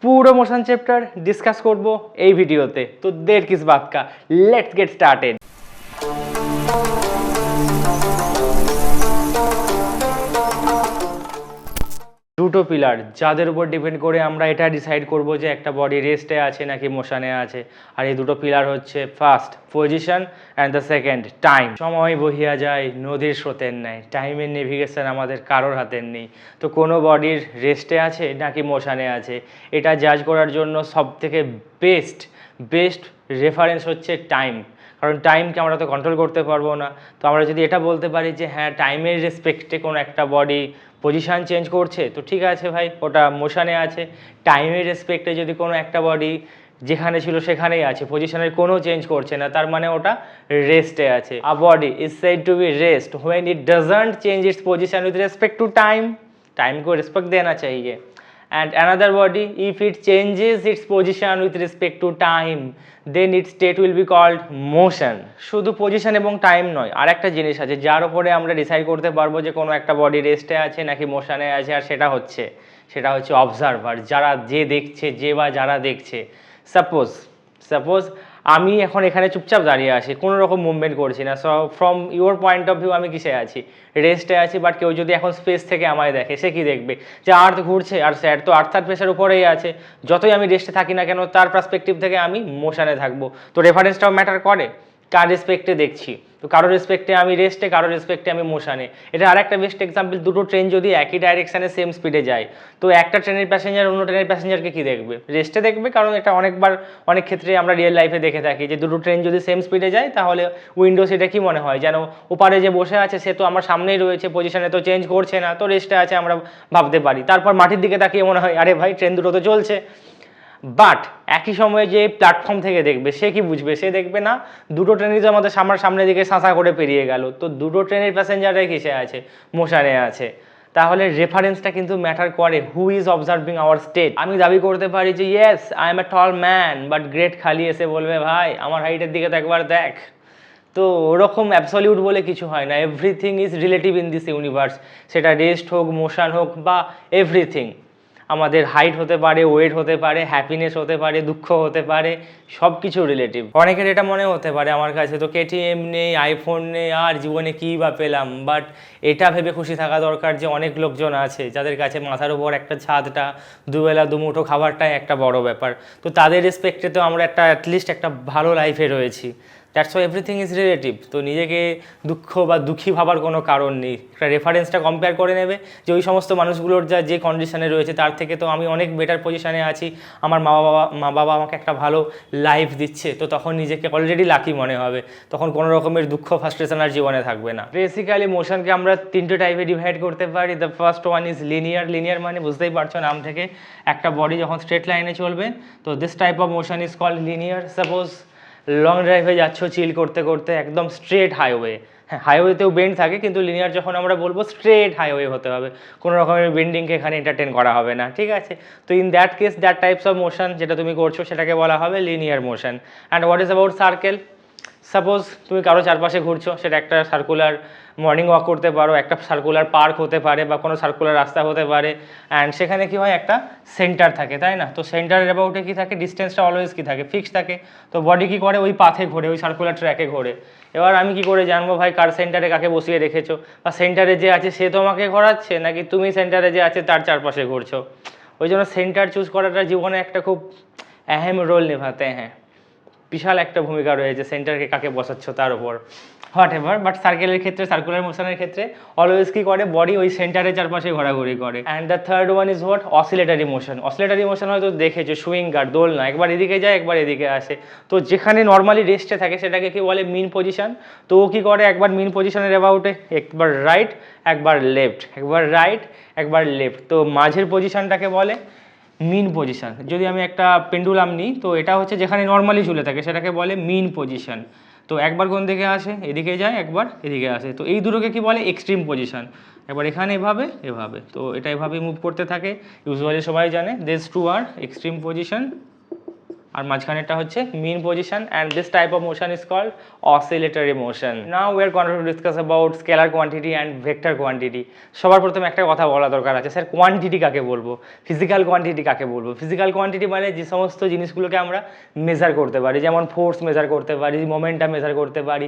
পুরো motion chapter discuss করব এই ভিডিওতে। তো দের কিস বাত কা, লেটস গেট স্টার্টেড। দুটো পিলার যাদের উপর ডিপেন্ড করে আমরা এটা ডিসাইড করব যে একটা বডি রেস্টে আছে নাকি মোশনে আছে। আর এই দুটো পিলার হচ্ছে first position and the second time. সময় বহিয়া যায় নদীর স্রোতের ন্যায়, টাইমের নেভিগেশন আমাদের কারোর হাতের নেই। তো কোনো বডির রেস্টে আছে নাকি মোশনে আছে এটা জাজ করার জন্য সবথেকে বেস্ট রেফারেন্স হচ্ছে টাইম। কারণ টাইমকে আমরা তো কন্ট্রোল করতে পারবো না। তো আমরা যদি এটা বলতে পারি যে হ্যাঁ টাইমের রেসপেক্টে কোনো একটা বডি পজিশান চেঞ্জ করছে, তো ঠিক আছে ভাই, ওটা মোশনে আছে। টাইমের রেসপেক্টে যদি কোনো একটা বডি যেখানে ছিল সেখানেই আছে, পজিশনের কোনো চেঞ্জ করছে না, তার মানে ওটা রেস্টে আছে। A body is said to be rest when it doesn't change its position with respect to time. Time को रिस्पेक्ट देना चाहिए। And another body, if it changes its position with respect to time, then its state will be called motion. শুধু position এবং time নয়, আর একটা জিনিস আছে যার উপরে আমরা ডিসাইড করতে পারবো যে কোনো একটা বডি রেস্টে আছে নাকি মোশনে আছে, আর সেটা হচ্ছে অবজারভার, যে দেখছে, যারা দেখছে। সাপোজ আমি এখন এখানে চুপচাপ দাঁড়িয়ে আছি, কোনো রকম মুভমেন্ট করছি না। So from your point of view আমি কিসে আছি? রেস্টে আছি। বাট কেউ যদি এখন স্পেস থেকে আমায় দেখে, সে কি দেখবে? যে আর্থ ঘুরছে, আর স্যার তো আর্থ সারফেসের উপরেই আছে। যতই আমি রেস্টে থাকি না কেন, তার পার্সপেক্টিভ থেকে আমি মোশনে থাকবো। তো রেফারেন্সটাও ম্যাটার করে, কার রেসপেক্টে দেখছি। তো কারোর রেসপেক্টে আমি রেস্টে, কারোর রেসপেক্টে আমি মোশনে। এটা আরেকটা বেস্ট এক্সাম্পল, দুটো ট্রেন যদি একই ডাইরেকশানে সেম স্পিডে যায়, তো একটা ট্রেনের প্যাসেঞ্জার অন্য ট্রেনের প্যাসেঞ্জারকে কি দেখবে? রেস্টে দেখবে। কারণ এটা অনেক ক্ষেত্রে আমরা রিয়েল লাইফে দেখে থাকি যে দুটো ট্রেন যদি সেম স্পিডে যায়, তাহলে উইন্ডো সিটে কি মনে হয় যেন ওপারে যে বসে আছে সে তো আমার সামনেই রয়েছে, পজিশনে তো চেঞ্জ করছে না, তো রেস্টে আছে আমরা ভাবতে পারি। তারপর মাটির দিকে তাকিয়ে মনে হয় আরে ভাই ট্রেন দুটো তো চলছে। বাট একই সময়ে যে প্ল্যাটফর্ম থেকে দেখবে, সে কি বুঝবে? সে দেখবে না দুটো ট্রেনই তো আমাদের সামনের দিকে সাঁসা করে পেরিয়ে গেল, তো দুটো ট্রেনের প্যাসেঞ্জাররাই কিসে আছে? মোশনে আছে। তাহলে রেফারেন্সটা কিন্তু ম্যাটার করে, who is observing our state. আমি দাবি করতে পারি যে yes I am a tall man, but great খালি এসে বলবে ভাই আমার হাইটের দিকে তো একবার দেখ। তো ওরকম অ্যাবসলিউট বলে কিছু হয় না, everything is relative in this universe. সেটা রেস্ট হোক, মোশন হোক, বা এভরিথিং। আমাদের হাইট হতে পারে, ওয়েট হতে পারে, হ্যাপিনেস হতে পারে, দুঃখ হতে পারে, সব কিছু রিলেটিভ। অনেকের এটা মনে হতে পারে আমার কাছে তো কেটিএম নেই, আইফোন নেই, আর জীবনে কী বা পেলাম। বাট এটা ভেবে খুশি থাকা দরকার যে অনেক লোকজন আছে যাদের কাছে মাথার উপর একটা ছাদটা, দুবেলা দুমুঠো খাবারটাই একটা বড় ব্যাপার। তো তাদের রেসপেক্টে তো আমরা অ্যাটলিস্ট একটা ভালো লাইফে রয়েছি। That's why everything is relative. তো নিজেকে দুঃখ বা দুঃখী ভাবার কোনো কারণ নেই। একটা রেফারেন্সটা কম্পেয়ার করে নেবে যে ওই সমস্ত মানুষগুলোর যে কন্ডিশনে রয়েছে তার থেকে তো আমি অনেক বেটার পজিশনে আছি, আমার মা বাবা আমাকে একটা ভালো লাইফ দিচ্ছে, তো তখন নিজেকে অলরেডি লাকি মনে হবে। তখন কোনো রকমের দুঃখ ফ্রাস্ট্রেশন আর জীবনে থাকবে না। বেসিক্যালি মোশনকে আমরা তিনটে টাইপে ডিভাইড করতে পারি। The first one is linear মানে বুঝতেই পারছো নাম থেকে, একটা বডি যখন স্ট্রেট লাইনে চলবে, তো this type of motion is called linear. Suppose long ড্রাইভে যাচ্ছ চিল করতে করতে, একদম স্ট্রেট হাইওয়ে। হ্যাঁ, হাইওয়েতেও বেন্ড থাকে, কিন্তু লিনিয়ার যখন আমরা বলবো স্ট্রেট হাইওয়ে হতে হবে, কোনো রকমের বেন্ডিংকে এখানে এন্টারটেন করা হবে না, ঠিক আছে? তো in that case that types of motion যেটা তুমি করছো সেটাকে বলা হবে linear motion. And what is about circle? Suppose তুমি কারো চারপাশে ঘুরছো, সেটা একটা সার্কুলার মর্নিং ওয়াক করতে পারো, একটা সার্কুলার পার্ক হতে পারে, বা কোনো সার্কুলার রাস্তা হতে পারে। অ্যান্ড সেখানে কি হয়, একটা সেন্টার থাকে, তাই না? তো সেন্টারের অ্যাবাউটে কী থাকে? ডিস্টেন্সটা অলওয়েজ কী থাকে? ফিক্স থাকে। তো বডি কী করে? ওই পাথে ঘোরে, ওই সার্কুলার ট্র্যাকে ঘোরে। এবার আমি কি করে জানবো ভাই কার সেন্টারে কাকে বসিয়ে রেখেছো? বা সেন্টারে যে আছে সে তোমাকে ঘোরাচ্ছে, নাকি তুমি সেন্টারে যে আছে তার চারপাশে ঘুরছো? ওই জন্য সেন্টার চুজ করাটা জীবনে একটা খুব अहम রোল নেভাতে হ্যাঁ, বিশাল একটা ভূমিকা রয়েছে সেন্টারকে কাকে বসাচ্ছ তার উপর। হোয়াট এভার, বাট সার্কেলের ক্ষেত্রে, সার্কুলার মোশনের ক্ষেত্রে অলওয়েজ কী করে? বডি ওই সেন্টারের চারপাশে ঘোরাঘুরি করে। And the third one is what? Oscillatory motion. Oscillatory motion হয়তো দেখেছো, সুইং গার্ড, দোলনা, একবার এদিকে যায় একবার এদিকে আসে। তো যেখানে নর্মালি রেস্টে থাকে সেটাকে কি বলে? মিন পজিশন। তো ও কী করে? একবার মিন পজিশনের অ্যাবাউটে একবার রাইট একবার লেফট, একবার রাইট একবার লেফট। তো মাঝের পজিশনটাকে বলে মিন পজিশন। যদি আমি একটা পেন্ডুলাম নিই, তো এটা হচ্ছে যেখানে নর্মালি ঝুলে থাকে সেটাকে বলে মিন পজিশন। তো একবার কোন দিকে আসে? এদিকে যায়, একবার এদিকে আসে। তো এই দুটোকে কি বলে? Extreme position. একবার এখানে এভাবে, তো এটা এভাবে মুভ করতে থাকে। ইউজুয়ালি সবাই জানে this two are extreme position আর মাঝখানেরটা হচ্ছে mean position, and this type of motion is called oscillatory motion. Now we are going to discuss about scalar quantity and vector quantity. সবার প্রথমে একটা কথা বলা দরকার আছে, স্যার কোয়ান্টিটি কাকে বলবো, ফিজিক্যাল কোয়ান্টিটি কাকে বলবো? ফিজিক্যাল কোয়ান্টিটি মানে যে সমস্ত জিনিসগুলোকে আমরা মেজার করতে পারি, যেমন ফোর্স মেজার করতে পারি, মোমেন্টাম মেজার করতে পারি,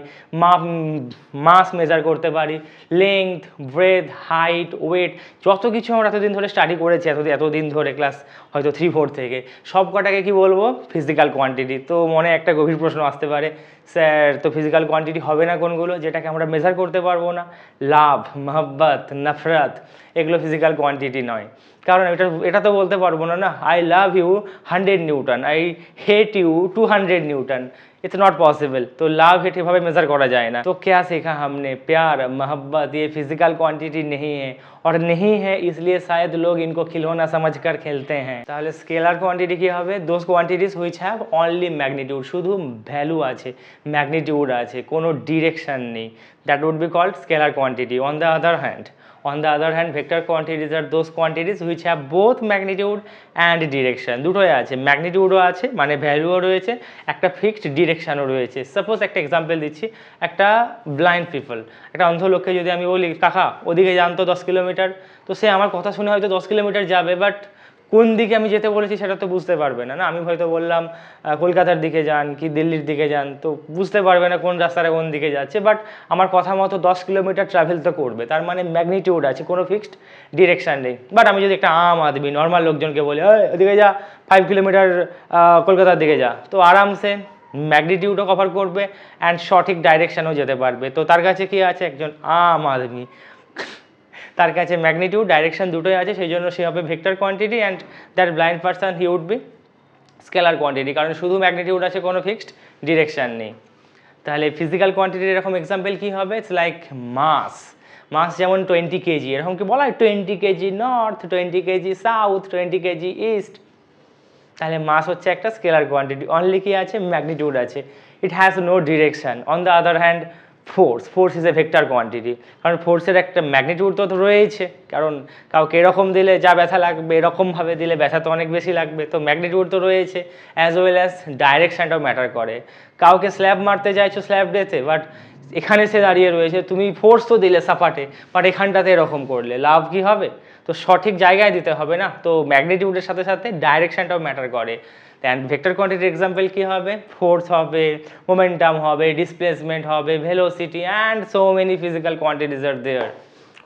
মাস মেজার করতে পারি, লেংথ, ব্রেথ, হাইট, ওয়েট, যত কিছু আমরা এতদিন ধরে স্টাডি করেছি, এতদিন ধরে ক্লাস হয়তো 3-4 থেকে, সব কটাকে কি বলবো? Physical quantity. তো মনে একটা গভীর প্রশ্ন আসতে পারে, স্যার তো ফিজিক্যাল কোয়ান্টিটি হবে না কোনগুলো যেটাকে আমরা মেজার করতে পারবো না? লাভ, মহব্বত, নফরত, এগুলো ফিজিক্যাল কোয়ান্টিটি নয়। কারণ এটা তো বলতে পারবো না, I love you 100 newton, I hate you 200 newton, it's not possible. तो लाभ हेट एभाবে मेजर करा जाए ना। तो क्या सीखा हमने? प्यार, मोहब्बत ये फिजिकल क्वांटिटी नहीं है, और नहीं है इसलिए शायद लोग इनको खिलौना समझकर खेलते हैं। তাহলে স্কেলার কোয়ান্টিটি কি হবে? Those quantities which have only magnitude, শুধু ভ্যালু আছে, ম্যাগনিটিউড আছে, কোনো ডিরেকশন নেই, that would be called scalar quantity. On the other hand, vector quantities are those quantities which have both magnitude and direction. দুটোই আছে, ম্যাগনিটিউডও আছে মানে ভ্যালুও রয়েছে, একটা ফিক্সড ডিরেকশনও রয়েছে। সাপোজ একটা এক্সাম্পল দিচ্ছি, একটা ব্লাইন্ড পিপল, একটা অন্ধ লোককে যদি আমি বলি কাকা ওদিকে যান তো 10 কিলোমিটার, তো সে আমার কথা শুনে হয়তো 10 কিলোমিটার যাবে, বাট কোন দিকে আমি যেতে বলেছি সেটা তো বুঝতে পারবে না। আমি হয়তো বললাম কলকাতার দিকে যান কি দিল্লির দিকে যান, তো বুঝতে পারবে না কোন রাস্তাটা কোন দিকে যাচ্ছে, বাট আমার কথা মতো 10 কিলোমিটার ট্রাভেল তো করবে, তার মানে ম্যাগনিটিউড আছে, কোনো ফিক্সড ডিরেকশান নেই। বাট আমি যদি একটা আম আদমি নর্মাল লোকজনকে বলি ওদিকে যা 5 কিলোমিটার কলকাতার দিকে যা, তো আরামসে ম্যাগনিটিউডও কভার করবে অ্যান্ড সঠিক ডাইরেকশানও যেতে পারবে। তো তার কাছে কি আছে? একজন আম আদমি, তার কাছে ম্যাগনিটিউড ডাইরেকশন দুটোই আছে, সেই জন্য সে হবে vector quantity, and that blind person he would be scalar quantity, কারণ শুধু ম্যাগনিটিউড আছে, কোনো ফিক্সড ডিরেকশন নেই। তাহলে ফিজিক্যাল কোয়ান্টিটির এরকম এক্সাম্পল কী হবে? ইটস লাইক মাস যেমন 20 কেজি, এরকম কি বলা হয় 20 KG north, 20 KG south, 20 KG east? তাহলে মাস হচ্ছে একটা স্কেলার কোয়ান্টিটি, অনলি কি আছে? ম্যাগনিটিউড আছে, it has no direction. On the other hand force is a vector quantity, কারণ ফোর্সের একটা ম্যাগনিটিউড তো রয়েছে, কারণ কাউকে এরকম দিলে যা ব্যথা লাগবে এরকমভাবে দিলে ব্যথা তো অনেক বেশি লাগবে, তো ম্যাগনিটিউড তো রয়েছে, অ্যাজ ওয়েল অ্যাজ ডাইরেকশানটাও ম্যাটার করে। কাউকে স্ল্যাব মারতে চাইছো স্ল্যাব ডেতে, বাট এখানে সে দাঁড়িয়ে রয়েছে, তুমি ফোর্স তো দিলে সাপাটে, বাট এখানটাতে এরকম করলে লাভ কি হবে? তো সঠিক জায়গায় দিতে হবে না, তো ম্যাগনিটিউডের সাথে সাথে ডাইরেকশানটাও ম্যাটার করে। অ্যান্ড ভেক্টর কোয়ান্টিটির এক্সাম্পল কী হবে? ফোর্স হবে, মোমেন্টাম হবে, ডিসপ্লেসমেন্ট হবে, velocity, and so many physical quantities are there.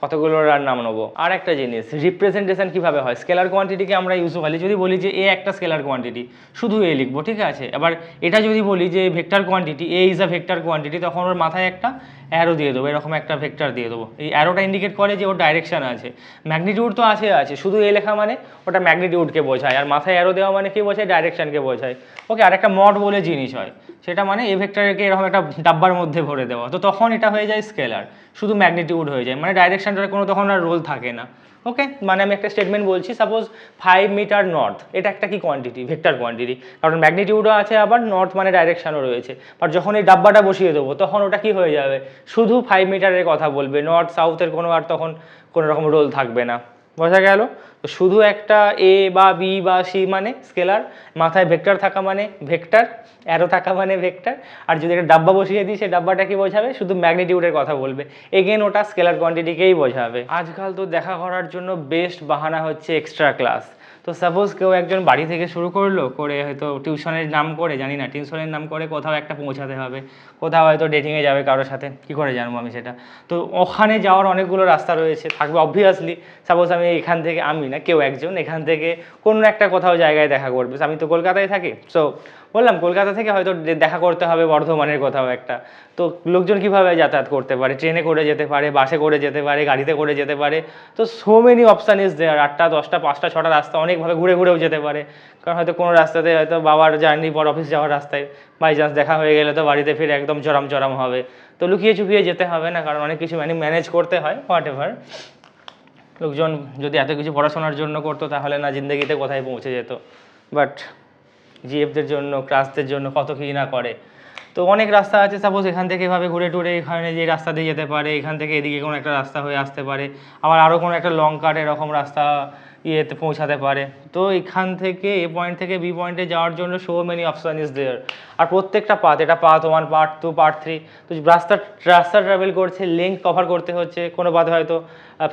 কতগুলোর আর নাম নেবো। আর একটা জিনিস, রিপ্রেজেন্টেশন কীভাবে হয়? স্কেলার কোয়ান্টিটিকে আমরা ইউজুয়ালি যদি বলি যে এ একটা স্কেলার কোয়ান্টিটি, শুধু এ লিখবো, ঠিক আছে? এবার এটা যদি বলি যে vector quantity, A is a vector quantity, তখন ওর মাথায় একটা অ্যারো দিয়ে দেবো, এরকম একটা ভেক্টর দিয়ে দেবো। এই অ্যারোটা ইন্ডিকেট করে যে ওর ডাইরেকশন আছে, ম্যাগনিটিউড তো আছে, শুধু এ লেখা মানে ওটা ম্যাগনিটিউডকে বোঝায়, আর মাথায় অ্যারো দেওয়া মানে কি বোঝায়? ডাইরেকশনকে বোঝায়। ওকে, আর একটা মড বলে জিনিস হয়, সেটা মানে এ ভেক্টরকে এরকম একটা ডাব্বার মধ্যে ভরে দেওয়া, তো তখন এটা হয়ে যায় স্কেলার, শুধু ম্যাগনিটিউড হয়ে যায়, মানে ডাইরেকশনটার কোনো তখন আর রোল থাকে না। ওকে, মানে আমি একটা স্টেটমেন্ট বলছি, সাপোজ 5 মিটার নর্থ, এটা একটা কি কোয়ান্টিটি? ভেক্টর কোয়ান্টিটি, কারণ ম্যাগনিটিউডও আছে, আবার নর্থ মানে ডাইরেকশনও রয়েছে। আর যখন এই ডাব্বাটা বসিয়ে দেবো তখন ওটা কি হয়ে যাবে? শুধু 5 মিটারের কথা বলবে, নর্থ সাউথের কোনো আর তখন কোনো রকম রোল থাকবে না। বোঝা গেল? তো শুধু একটা এ বা বি বা সি মানে স্কেলার, মাথায় ভেক্টর থাকা মানে ভেক্টর, অ্যারো থাকা মানে ভেক্টর, আর যদি একটা ডাব্বা বসিয়ে দিই সেই ডাব্বাটা কি বোঝাবে? শুধু ম্যাগনিটিউডের কথা বলবে, এগেন ওটা স্কেলার কোয়ান্টিটিকেই বোঝাবে। আজকাল তো দেখা করার জন্য বেস্ট বাহানা হচ্ছে এক্সট্রা ক্লাস। তো সাপোজ কেউ একজন বাড়ি থেকে শুরু করলো, করে হয়তো টিউশনের নাম করে, জানি না টিউশনের নাম করে কোথাও একটা পৌঁছাতে হবে, কোথাও হয়তো ডেটিংয়ে যাবে কারোর সাথে, কী করে জানবো আমি সেটা? তো ওখানে যাওয়ার অনেকগুলো রাস্তা রয়েছে, থাকবে অবভিয়াসলি। সাপোজ আমি এখান থেকে, আমি না কেউ একজন এখান থেকে কোনো একটা কোথাও জায়গায় দেখা করবে, আমি তো কলকাতায় থাকি, সো বললাম কলকাতা থেকে হয়তো দেখা করতে হবে বর্ধমানের কোথাও একটা। তো লোকজন কীভাবে যাতায়াত করতে পারে? ট্রেনে করে যেতে পারে, বাসে করে যেতে পারে, গাড়িতে করে যেতে পারে। তো so many option is there, 8টা 10টা 5টা 6টা রাস্তা অনেকভাবে ঘুরে ঘুরেও যেতে পারে। কারণ হয়তো কোনো রাস্তাতে হয়তো বাবার জার্নি পর অফিস যাওয়ার রাস্তায় বাই চান্স দেখা হয়ে গেলে তো বাড়িতে ফিরে একদম চরম হবে, তো লুকিয়ে চুকিয়ে যেতে হবে না, কারণ অনেক কিছু ম্যানেজ করতে হয়, হোয়াট এভার। লোকজন যদি এত কিছু পড়াশোনার জন্য করতো তাহলে না জিন্দগিতে কোথায় পৌঁছে যেত, বাট জিএফদের জন্য, ক্লাসদের জন্য কত কী না করে। তো অনেক রাস্তা আছে, সাপোজ এখান থেকে এভাবে ঘুরে টুরে এখানে যে রাস্তা দিয়ে যেতে পারে, এখান থেকে এদিকে কোনো একটা রাস্তা হয়ে আসতে পারে, আবার আরও কোনো একটা লং কাট এরকম রাস্তা ইয়েতে পৌঁছাতে পারে। তো এখান থেকে এ পয়েন্ট থেকে বি পয়েন্টে যাওয়ার জন্য so many option is there. আর প্রত্যেকটা পাথ, এটা পাথ 1, পার্ট 2, পার্ট 3, তো রাস্তা ট্রাভেল করছে, লেন্থ কভার করতে হচ্ছে। কোনো পাথে হয়তো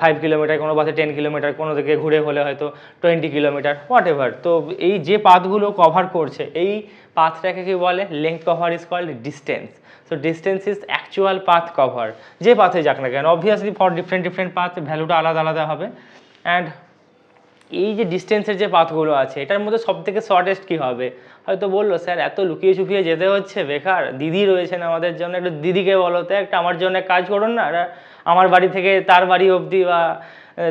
5 কিলোমিটার, কোনো পাথে 10 কিলোমিটার, কোনো দিকে ঘুরে হলে হয়তো 20 কিলোমিটার, হোয়াট এভার। তো এই যে পাথগুলো কভার করছে, এই পাথটাকে কি বলে? Length cover is called distance. So distance is actual path cover, যে পাথে যাক না কেন। অবভিয়াসলি ফর ডিফারেন্ট পাথ ভ্যালুটা আলাদা আলাদা হবে। অ্যান্ড এই যে ডিস্টেন্সের যে পাথগুলো আছে, এটার মধ্যে সব থেকে শর্টেস্ট কী হবে? হয়তো বললো, স্যার এত লুকিয়ে চুপিয়ে যেতে হচ্ছে, বেকার, দিদি রয়েছেন আমাদের জন্য, একটু দিদিকে বলো তো একটা আমার জন্য কাজ করুন না, আমার বাড়ি থেকে তার বাড়ি অবধি বা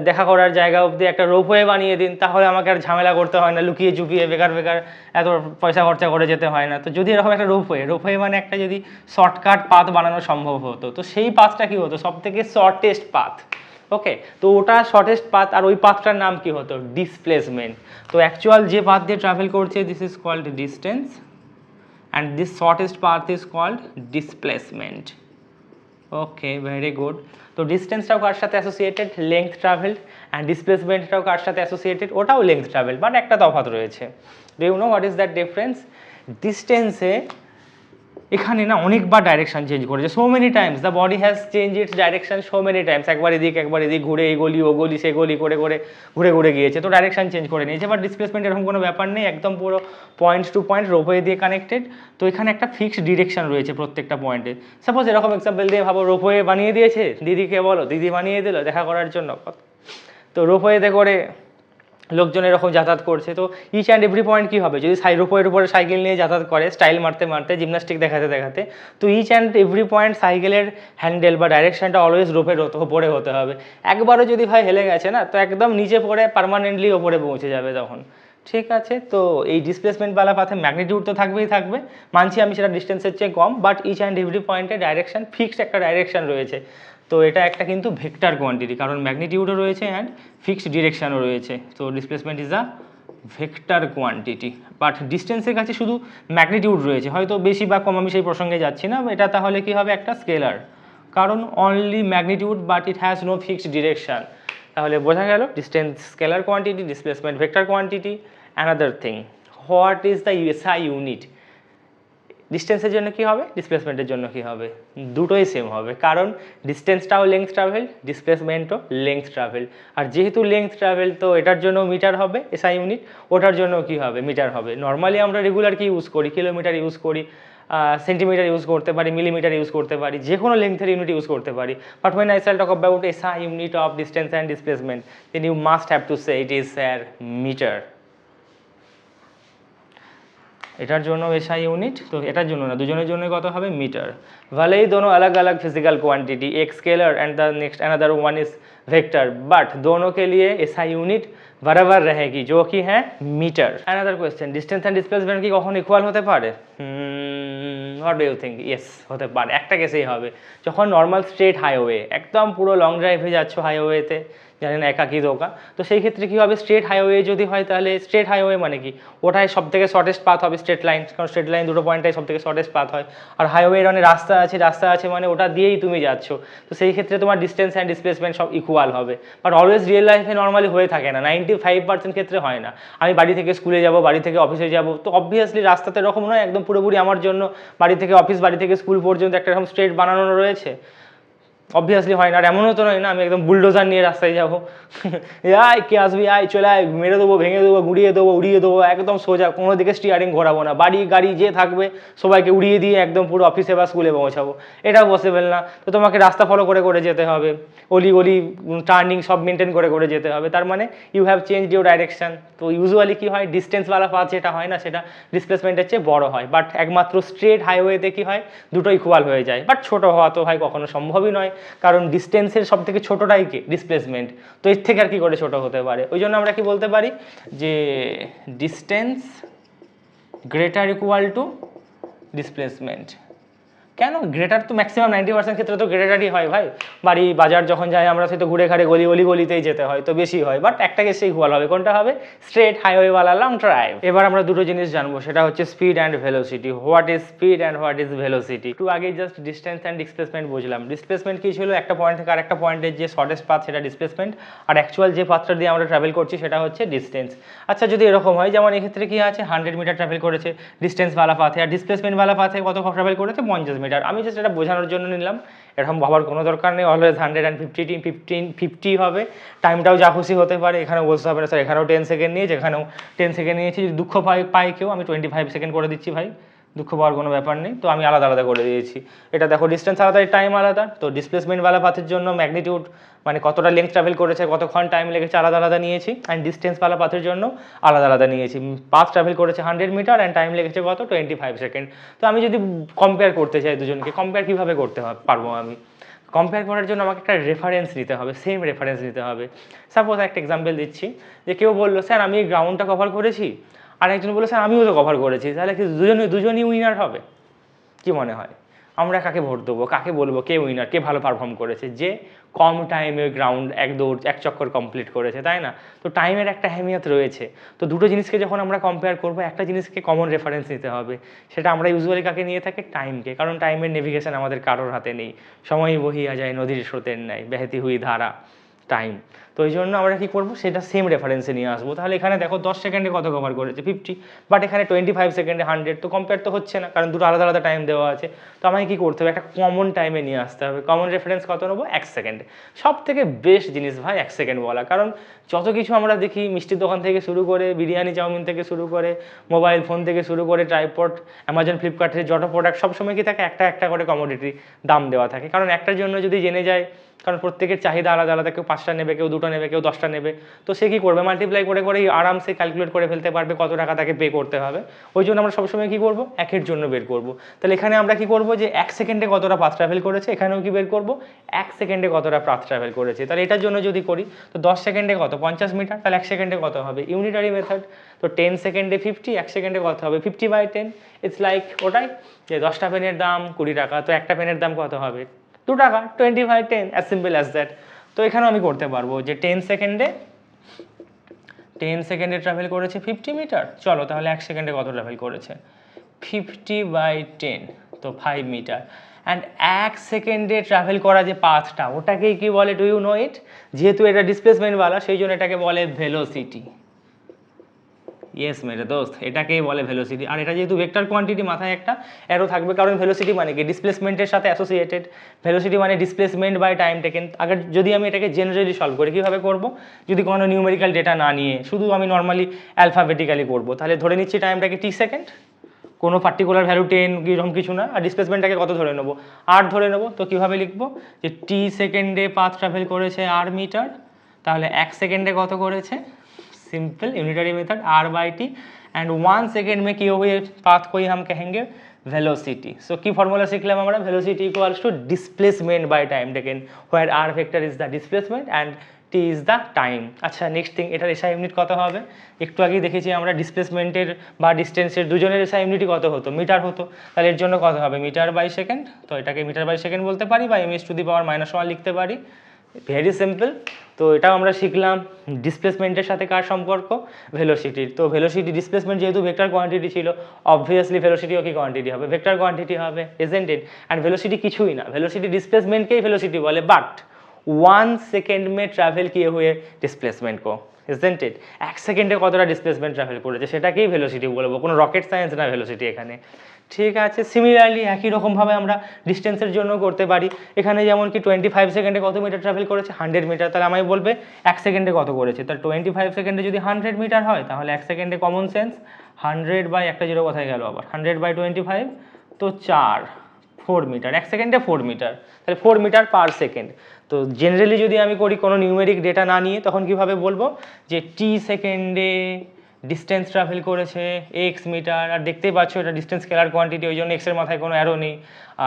দেখা করার জায়গা অবধি একটা রোপওয়ে বানিয়ে দিন, তাহলে আমাকে আর ঝামেলা করতে হয় না, লুকিয়ে চুপিয়ে বেকার এত পয়সা খরচা করে যেতে হয় না। তো যদি এরকম একটা রোপওয়ে মানে একটা যদি শর্টকাট পাথ বানানো সম্ভব হতো, তো সেই পাথটা কী হতো? সব থেকে শর্টেস্ট পাথ। ওকে, তো ওটা শর্টেস্ট পাথ, আর ওই পাথটার নাম কি হতো? ডিসপ্লেসমেন্ট। তো অ্যাকচুয়াল যে পাথ দিয়ে ট্রাভেল করছে, this is called distance, and this shortest path is called displacement. Okay, very good. তো ডিস্টেন্সটাও কার সাথে অ্যাসোসিয়েটেড? Length travelled. অ্যান্ড ডিসপ্লেসমেন্টটাও কার সাথে অ্যাসোসিয়েটেড? ওটাও লেংথ ট্রাভেল, বাট একটা তফাৎ রয়েছে। Do you know what is that difference? ডিস্টেন্সে এখানে না অনেকবার ডাইরেকশন চেঞ্জ করেছে, so many times the body has change its direction so many times. একবার এদিক ঘুরে এই গলি ও গলি সে গলি করে ঘুরে গিয়েছে, তো ডাইরেকশন চেঞ্জ করে নিয়েছে। বাট ডিসপ্লেসমেন্ট এরকম কোনো ব্যাপার নেই, একদম পুরো পয়েন্ট টু পয়েন্ট রোপওয়ে দিয়ে কানেক্টেড। তো এখানে একটা ফিক্সড ডিরেকশন রয়েছে প্রত্যেকটা পয়েন্টে। সাপোজ এরকম এক্সাম্পল দিয়ে ভাবো, রোপওয়ে বানিয়ে দিয়েছে, দিদিকে বলো, দিদি বানিয়ে দিল দেখা করার জন্য। তো রোপওয়েতে করে লোকজন এরকম যাতায়াত করছে, তো ইচ অ্যান্ড এভরি পয়েন্ট কী হবে? যদি রোপওয়ের উপরে সাইকেল নিয়ে যাতায়াত করে, স্টাইল মারতে জিমনাস্টিক দেখাতে, তো ইচ অ্যান্ড এভরি পয়েন্ট সাইকেলের হ্যান্ডেল বা ডাইরেকশনটা অলওয়েজ রোপের উপরে হতে হবে। একবারও যদি ভাই হেলে গেছে না, তো একদম নিচে পড়ে পার্মানেন্টলি ওপরে পৌঁছে যাবে তখন। ঠিক আছে, তো এই ডিসপ্লেসমেন্টওয়ালা পাথে ম্যাগনিটিউড তো থাকবে, মানছি আমি সেটা ডিস্টেন্সের চেয়ে কম, বাট ইচ অ্যান্ড এভরি পয়েন্টে ডাইরেকশন ফিক্সড একটা ডাইরেকশন রয়েছে। তো এটা একটা কিন্তু ভেক্টর কোয়ান্টিটি, কারণ ম্যাগনিটিউডও রয়েছে অ্যান্ড ফিক্সড ডিরেকশানও রয়েছে। তো displacement is a vector quantity, but ডিস্টেন্সের কাছে শুধু ম্যাগনিটিউড রয়েছে, হয়তো বেশি বা কম, আমি সেই প্রসঙ্গে যাচ্ছি না। এটা তাহলে কি হবে? একটা স্কেলার, কারণ only magnitude but it has no fixed direction. তাহলে বোঝা গেল distance scalar quantity, displacement vector quantity. Another thing, what is the SI unit? ডিস্টেন্সের জন্য কী হবে, ডিসপ্লেসমেন্টের জন্য কী হবে? দুটোই সেম হবে, কারণ ডিস্টেন্সটাও লেংথ ট্রাভেল, ডিসপ্লেসমেন্টও লেংথ ট্রাভেল। আর যেহেতু লেংথ ট্রাভেল, তো এটার জন্য মিটার হবে এসআই ইউনিট, ওটার জন্য কী হবে? মিটার হবে। নর্মালি আমরা রেগুলার কি ইউজ করি? কিলোমিটার ইউজ করি, সেন্টিমিটার ইউজ করতে পারি, মিলিমিটার ইউজ করতে পারি, যে কোনো লেংথের ইউনিট ইউজ করতে পারি। But when I shall talk about SI unit of distance and displacement, then you must have to say it is meter. এটার জন্য এসআই ইউনিট, তো এটার জন্য না, দুজনের জন্য কত হবে? মিটার। भले ही दोनों अलग अलग फिजिकल क्वांटिटी, एक scalar and the next another one is vector, but दोनों के लिए एसआई यूनिट बराबर रहेगी, जो कि है metre. Another question, distance and displacement কি কখন ইকুয়াল হতে পারে? What do you think? Yes, হতে পারে। একটা কেসেই হবে, যখন নর্মাল স্ট্রেট হাইওয়ে, একদম পুরো লং ড্রাইভে যাচ্ছ হাইওয়েতে, জানেন একাকি দোকা, তো সেই ক্ষেত্রে কী হবে? স্ট্রেট হাইওয়ে যদি হয়, তাহলে স্ট্রেট হাইওয়ে মানে কি? ওটাই সব থেকে শর্টেস্ট পাথ হবে, স্ট্রেট লাইন, কারণ স্ট্রেট লাইন দুটো পয়েন্টটাই সব থেকে শর্টেস্ট পাথ হয়। আর হাইওয়ের অনেক রাস্তা আছে মানে ওটা দিয়েই তুমি যাচ্ছ, তো সেই ক্ষেত্রে তোমার ডিস্টেন্স অ্যান্ড ডিসপ্লেসমেন্ট সব ইকুয়াল হবে। বাট অলওয়েজ রিয়েল লাইফে নর্মালি হয়ে থাকে না, 95% ক্ষেত্রে হয় না। আমি বাড়ি থেকে স্কুলে যাব, বাড়ি থেকে অফিসে যাব, তো অবভিয়াসলি রাস্তাতে এরকম নয় একদম পুরোপুরি আমার জন্য বাড়ি থেকে অফিস, বাড়ি থেকে স্কুল পর্যন্ত একটা এরকম স্ট্রেট বানানো রয়েছে, অবভিয়াসলি হয় না। আর এমনও তো নয় না আমি একদম বুলডোজার নিয়ে রাস্তায় যাবো, আয় কে আসবি, আয় চলে আয়, মেরে দেবো, ভেঙে দেবো, গুড়িয়ে দেবো, উড়িয়ে দেবো, একদম সোজা, কোনো দিকে স্টিয়ারিং ঘোরাবো না, বাড়ি গাড়ি যে থাকবে সবাইকে উড়িয়ে দিয়ে একদম পুরো অফিসে বা স্কুলে পৌঁছাবো, এটাও পসিবল না। তো তোমাকে রাস্তা ফলো করে যেতে হবে, অলি গলি টার্নিং সব মেনটেন করে যেতে হবে, তার মানে you have change your direction. তো ইউজুয়ালি কী হয়, ডিস্টেন্সওয়ালা পাথ যেটা হয় না, সেটা ডিসপ্লেসমেন্টের চেয়ে বড় হয়, বাট একমাত্র স্ট্রেট হাইওয়েতে কী হয়, দুটো ইকুয়াল হয়ে যায়। বাট ছোটো হওয়া তো ভাই কখনো সম্ভবই নয়, কারণ ডিস্টেন্সের সব থেকে ছোটোটাই কি? ডিসপ্লেসমেন্ট। তো এর থেকে আর কি করে ছোটো হতে পারে? ওই জন্য আমরা কি বলতে পারি যে distance greater equal to displacement. কেন গ্রেটার তো ম্যাক্সিমাম 90% ক্ষেত্রে তো গ্রেটারই হয় ভাই, বাড়ি বাজার যখন যাই আমরা সে তো ঘুরে ঘাড়ে গলিতেই যেতে হয়, তো বেশি হয়, বাট একটা কেসেই ইকুয়াল হবে, কোনটা হবে? স্ট্রেট হাইওয়েওয়ালা লং ড্রাইভ। এবার আমরা দুটো জিনিস জানবো, সেটা হচ্ছে speed and velocity. What is speed and what is velocity? একটু আগে জাস্ট ডিস্টেন্স অ্যান্ড ডিসপ্লেসমেন্ট বুঝলাম। ডিসপ্লেসমেন্ট কি ছিল? একটা পয়েন্ট থেকে আরেকটা পয়েন্টের যে শর্টেস্ট পাথ সেটা ডিসপ্লেসমেন্ট, আর অ্যাকচুয়াল যে পাথটা দিয়ে আমরা ট্রাভেল করছি সেটা হচ্ছে ডিস্টেন্স। আচ্ছা যদি এরকম হয়, যেমন এক্ষেত্রে কি আছে, 100 মিটার ট্রাভেল করেছে ডিস্টেন্সওয়ালা পাথে, আর ডিসপ্লেসমেন্টওয়ালা পাথে কত ট্রাভেল করেছে? 50 মিটার। আমি জাস্ট এটা বোঝানোর জন্য নিলাম, এরকম ভাবার কোনো দরকার নেই। অলওয়েজ 150 হবে, টাইমটাও যা খুশি হতে পারে, এখানেও বলতে হবে না স্যার এখানেও 10 সেকেন্ড নিয়েছে, এখানেও 10 সেকেন্ড নিয়েছি। যদি দুঃখ পাই কেউ, আমি 25 সেকেন্ড করে দিচ্ছি ভাই, দুঃখ পাওয়ার কোনো ব্যাপার নেই। তো আমি আলাদা আলাদা করে দিয়েছি। এটা দেখো ডিস্টেন্স আলাদা, টাইম আলাদা। তো ডিসপ্লেসমেন্টওয়ালা পাথের জন্য ম্যাগনিটিউড মানে কতটা লেন্থ ট্রাভেল করেছে, কতক্ষণ টাইম লেগেছে, আলাদা আলাদা নিয়েছি। অ্যান্ড ডিস্টেন্সওয়ালা পাথের জন্য আলাদা আলাদা নিয়েছি। পাথ ট্রাভেল করেছে 100 মিটার অ্যান্ড টাইম লেগেছে কত? 25 সেকেন্ড। তো আমি যদি কম্পেয়ার করতে চাই দুজনকে, কম্পেয়ার কীভাবে করতে পারবো? আমি কম্পেয়ার করার জন্য আমাকে একটা রেফারেন্স নিতে হবে, সেম রেফারেন্স নিতে হবে। সাপোজ একটা এক্সাম্পল দিচ্ছি, যে কেউ বললো স্যার আমি এই গ্রাউন্ডটা কভার করেছি, আর একজন বললো স্যার আমিও তো কভার করেছি, তাহলে কি দুজনই উইনার হবে? কি মনে হয়? আমরা কাকে ভোট দেবো, কাকে বলবো কে উইনার, কে ভালো পারফর্ম করেছে? যে কম টাইমে গ্রাউন্ড এক চক্কর কমপ্লিট করেছে, তাই না? তো টাইমের একটা আহমিয়ত রয়েছে। তো দুটো জিনিসকে যখন আমরা কম্পেয়ার করবো, একটা জিনিসকে কমন রেফারেন্স নিতে হবে। সেটা আমরা ইউজুয়ালি কাকে নিয়ে থাকি? টাইমকে। কারণ টাইমের নেভিগেশন আমাদের কারোর হাতে নেই। সময় বহিয়া যায় নদীর স্রোতের ন্যায়, বেহেতি হুই ধারা টাইম। তো এই জন্য আমরা কী করবো, সেটা সেম রেফারেন্সে নিয়ে আসবো। তাহলে এখানে দেখো 10 সেকেন্ডে কত কভার করেছে? 50, বাট এখানে 25 সেকেন্ডে 100। তো কম্পেয়ার তো হচ্ছে না, কারণ দুটো আলাদা আলাদা টাইম দেওয়া আছে। তো আমাকে কী করতে হবে? একটা কমন টাইমে নিয়ে আসতে হবে। কমন রেফারেন্স কত নেবো? 1 সেকেন্ডে। সব থেকে বেস্ট জিনিস ভাই 1 সেকেন্ড বলা। কারণ যত কিছু আমরা দেখি, মিষ্টির দোকান থেকে শুরু করে, বিরিয়ানি চাউমিন থেকে শুরু করে, মোবাইল ফোন থেকে শুরু করে, ট্রাইপড, অ্যামাজন ফ্লিপকার্টের যত প্রোডাক্ট, সবসময় কি থাকে? একটা করে কমোডিটি দাম দেওয়া থাকে। কারণ একটার জন্য যদি জেনে যায়, কারণ প্রত্যেকের চাহিদা আলাদা আলাদা, কেউ 5টা নেবে, কেউ 2টো নেবে, কেউ 10টা নেবে। তো সে কী করবে? মাল্টিপ্লাই করে করেই আরামসে ক্যালকুলেট করে ফেলতে পারবে কত টাকা তাকে পে করতে হবে। ওই জন্য আমরা সবসময় কী করবো? একের জন্য বের করবো। তাহলে এখানে আমরা কী করবো, যে 1 সেকেন্ডে কতটা পাথ ট্রাভেল করেছে, এখানেও কি বের করবো? 1 সেকেন্ডে কতটা পাথ ট্রাভেল করেছে। তাহলে এটার জন্য যদি করি, তো 10 সেকেন্ডে কত? 50 মিটার। তাহলে 1 সেকেন্ডে কত হবে? Unitary method. তো 10 সেকেন্ডে 50, 1 সেকেন্ডে কত হবে? 50/10। ইটস লাইক ওটাই, যে 10টা পেনের দাম 20 টাকা, তো একটা পেনের দাম কত হবে? 2 টাকা। 20/10, অ্যাজ সিম্পল অ্যাজ দ্যাট। তো এখানেও আমি করতে পারবো যে 10 সেকেন্ডে ট্রাভেল করেছে 50 মিটার। চলো তাহলে 1 সেকেন্ডে কত ট্রাভেল করেছে? 50/10, তো 5 মিটার। অ্যান্ড 1 সেকেন্ডে ট্রাভেল করা যে পাথটা, ওটাকেই কি বলে? ডু ইউ নো ইট? যেহেতু এটা ডিসপ্লেসমেন্টওয়ালা, সেই জন্য এটাকে বলে ভেলোসিটি। ইয়েস মেরে দোস্ত, এটাকেই বলে ভেলোসিটি। আর এটা যেহেতু ভেক্টর কোয়ান্টিটি, মাথায় একটা অ্যারো থাকবে, কারণ ভেলোসিটি মানে কি? ডিসপ্লেসমেন্টের সাথে অ্যাসোসিয়েটেড। ভেলোসিটি মানে ডিসপ্লেসমেন্ট বাই টাইম টেকেন। আগে যদি আমি এটাকে জেনারেলি সলভ করি, কীভাবে করবো? যদি কোনো নিউমেরিক্যাল ডেটা না নিয়ে শুধু আমি নর্মালি অ্যালফাবেটিক্যালি করবো, তাহলে ধরে নিচ্ছি টাইমটাকে t সেকেন্ড, কোনো পার্টিকুলার ভ্যালু 10 এরকম কিছু না। আর ডিসপ্লেসমেন্টটাকে কত ধরে নেবো? r ধরে নেবো। তো কীভাবে লিখবো? যে t সেকেন্ডে পাথ ট্রাভেল করেছে r মিটার, তাহলে 1 সেকেন্ডে কত করেছে? Simple unitary method r/t, and 1 second में किए हुए पाथ को ही हम कहेंगे वेलोसिटी। सो की फॉर्मूला सीखलाम আমরা? Velocity equals to displacement by time taken, where r vector is the displacement and t is the time. अच्छा नेक्स्ट थिंग, এটার এসআই ইউনিট কত হবে? একটু আগেই দেখেছি আমরা ডিসপ্লেসমেন্টের বা ডিস্টেন্সের দুজনের এসআই ইউনিটই কত হতো? মিটার হতো। তাহলে এর জন্য কত হবে? Metre by second. তো এটাকে মিটার বাই সেকেন্ড বলতে পারি, বা m⁻⁻1 লিখতে পারি। Very simple. তো এটাও আমরা শিখলাম ডিসপ্লেসমেন্টের সাথে কার সম্পর্ক? ভেলোসিটির। তো ভেলোসিটি ডিসপ্লেসমেন্ট যেহেতু ভেক্টর কোয়ান্টিটি ছিল, অবভিয়াসলি ভেলোসিটিও কি কোয়ান্টিটি হবে? ভেক্টর কোয়ান্টিটি হবে, ইজন্ট ইট? অ্যান্ড ভেলোসিটি কিছুই না, ভেলোসিটি ডিসপ্লেসমেন্টকেই ভেলোসিটি বলে, বাট 1 সেকেন্ড में ट्रैवल किए हुए डिस्प्लेसमेंट को, ইজন্ট ইট? 1 সেকেন্ডে কতটা ডিসপ্লেসমেন্ট ট্রাভেল করেছে সেটাকেই ভেলোসিটি বলবো। কোনো রকেট সায়েন্স না ভেলোসিটি এখানে, ঠিক আছে? সিমিলারলি একই রকমভাবে আমরা ডিস্টেন্সের জন্য করতে পারি। এখানে যেমন কি 25 সেকেন্ডে কত মিটার ট্রাভেল করেছে? 100 মিটার। তাহলে আমায় বলবে 1 সেকেন্ডে কত করেছে। তাহলে 25 সেকেন্ডে যদি 100 মিটার হয়, তাহলে 1 সেকেন্ডে কমন সেন্স 100 বাই একটা জিরো কোথায় গেল আবার? 100/25, তো 4 মিটার। 1 সেকেন্ডে 4 মিটার, তাহলে 4 মিটার পার সেকেন্ড। তো জেনারেলি যদি আমি করি কোনো নিউমেরিক ডেটা না নিয়ে, তখন কিভাবে বলবো? যে t সেকেন্ডে ডিস্টেন্স ট্রাভেল করেছে x মিটার। আর দেখতেই পাচ্ছ এটা ডিস্টেন্স স্কেলার কোয়ান্টিটি, ওই জন্য x এর মাথায় কোনো অ্যারো নেই।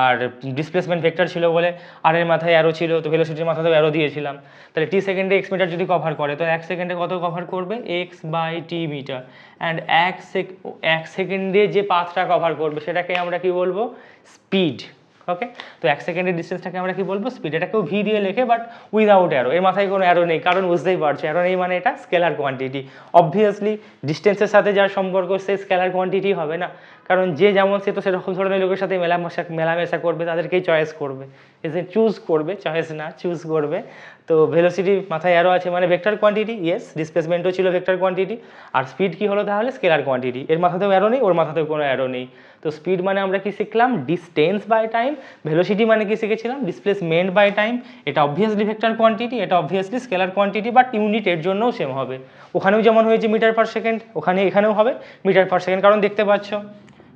আর ডিসপ্লেসমেন্ট ভেক্টর ছিল বলে r এর মাথায় অ্যারো ছিল, তো ভেলোসিটির মাথাতেও অ্যারো দিয়েছিলাম। তাহলে t সেকেন্ডে x মিটার যদি কভার করে, তো 1 সেকেন্ডে কত কভার করবে? x/t metre. অ্যান্ড 1 সেকেন্ডে যে পাথটা কভার করবে সেটাকে আমরা কি বলবো? স্পিড। ওকে, তো 1 সেকেন্ডের ডিস্টেন্সটাকে আমরা কি বলবো, স্পিড। এটাকেও ভি দিয়ে লেখে বাট উইদাউট অ্যারো, এর মাথায় কোনো অ্যারো নেই, কারণ বুঝতেই পারছো অ্যারো নেই মানে এটা স্কেলার কোয়ান্টিটি। অবভিয়াসলি ডিস্টেন্সের সাথে যার সম্পর্ক সে স্কেলার কোয়ান্টিটি হবে না, কারণ যে যেমন সে তো সেরকম ধরনের লোকের সাথে মেলামেশা করবে, তাদেরকেই চয়েস করবে, এসে চুজ করবে, চয়েস না চুজ করবে। তো ভেলোসিটি মাথায় অ্যারো আছে মানে ভেক্টর কোয়ান্টিটি, ইয়েস, ডিসপ্লেসমেন্টও ছিল ভেক্টর কোয়ান্টিটি, আর স্পিড কি হলো তাহলে, স্কেলার কোয়ান্টিটি। এর মাথাতেও অ্যারো নেই, ওর মাথাতেও কোনো অ্যারো নেই। তো স্পিড মানে আমরা কি শিখলাম, ডিস্টেন্স বাই টাইম। ভেলোসিটি মানে কি শিখেছিলাম, ডিসপ্লেসমেন্ট বাই টাইম। এটা অবভিয়াসলি ভেক্টর কোয়ান্টিটি, এটা obviously scalar quantity, but unit এর জন্যও সেম হবে। ওখানেও যেমন হয়েছে মিটার পার সেকেন্ড, এখানেও হবে মিটার পার সেকেন্ড, কারণ দেখতে পাচ্ছ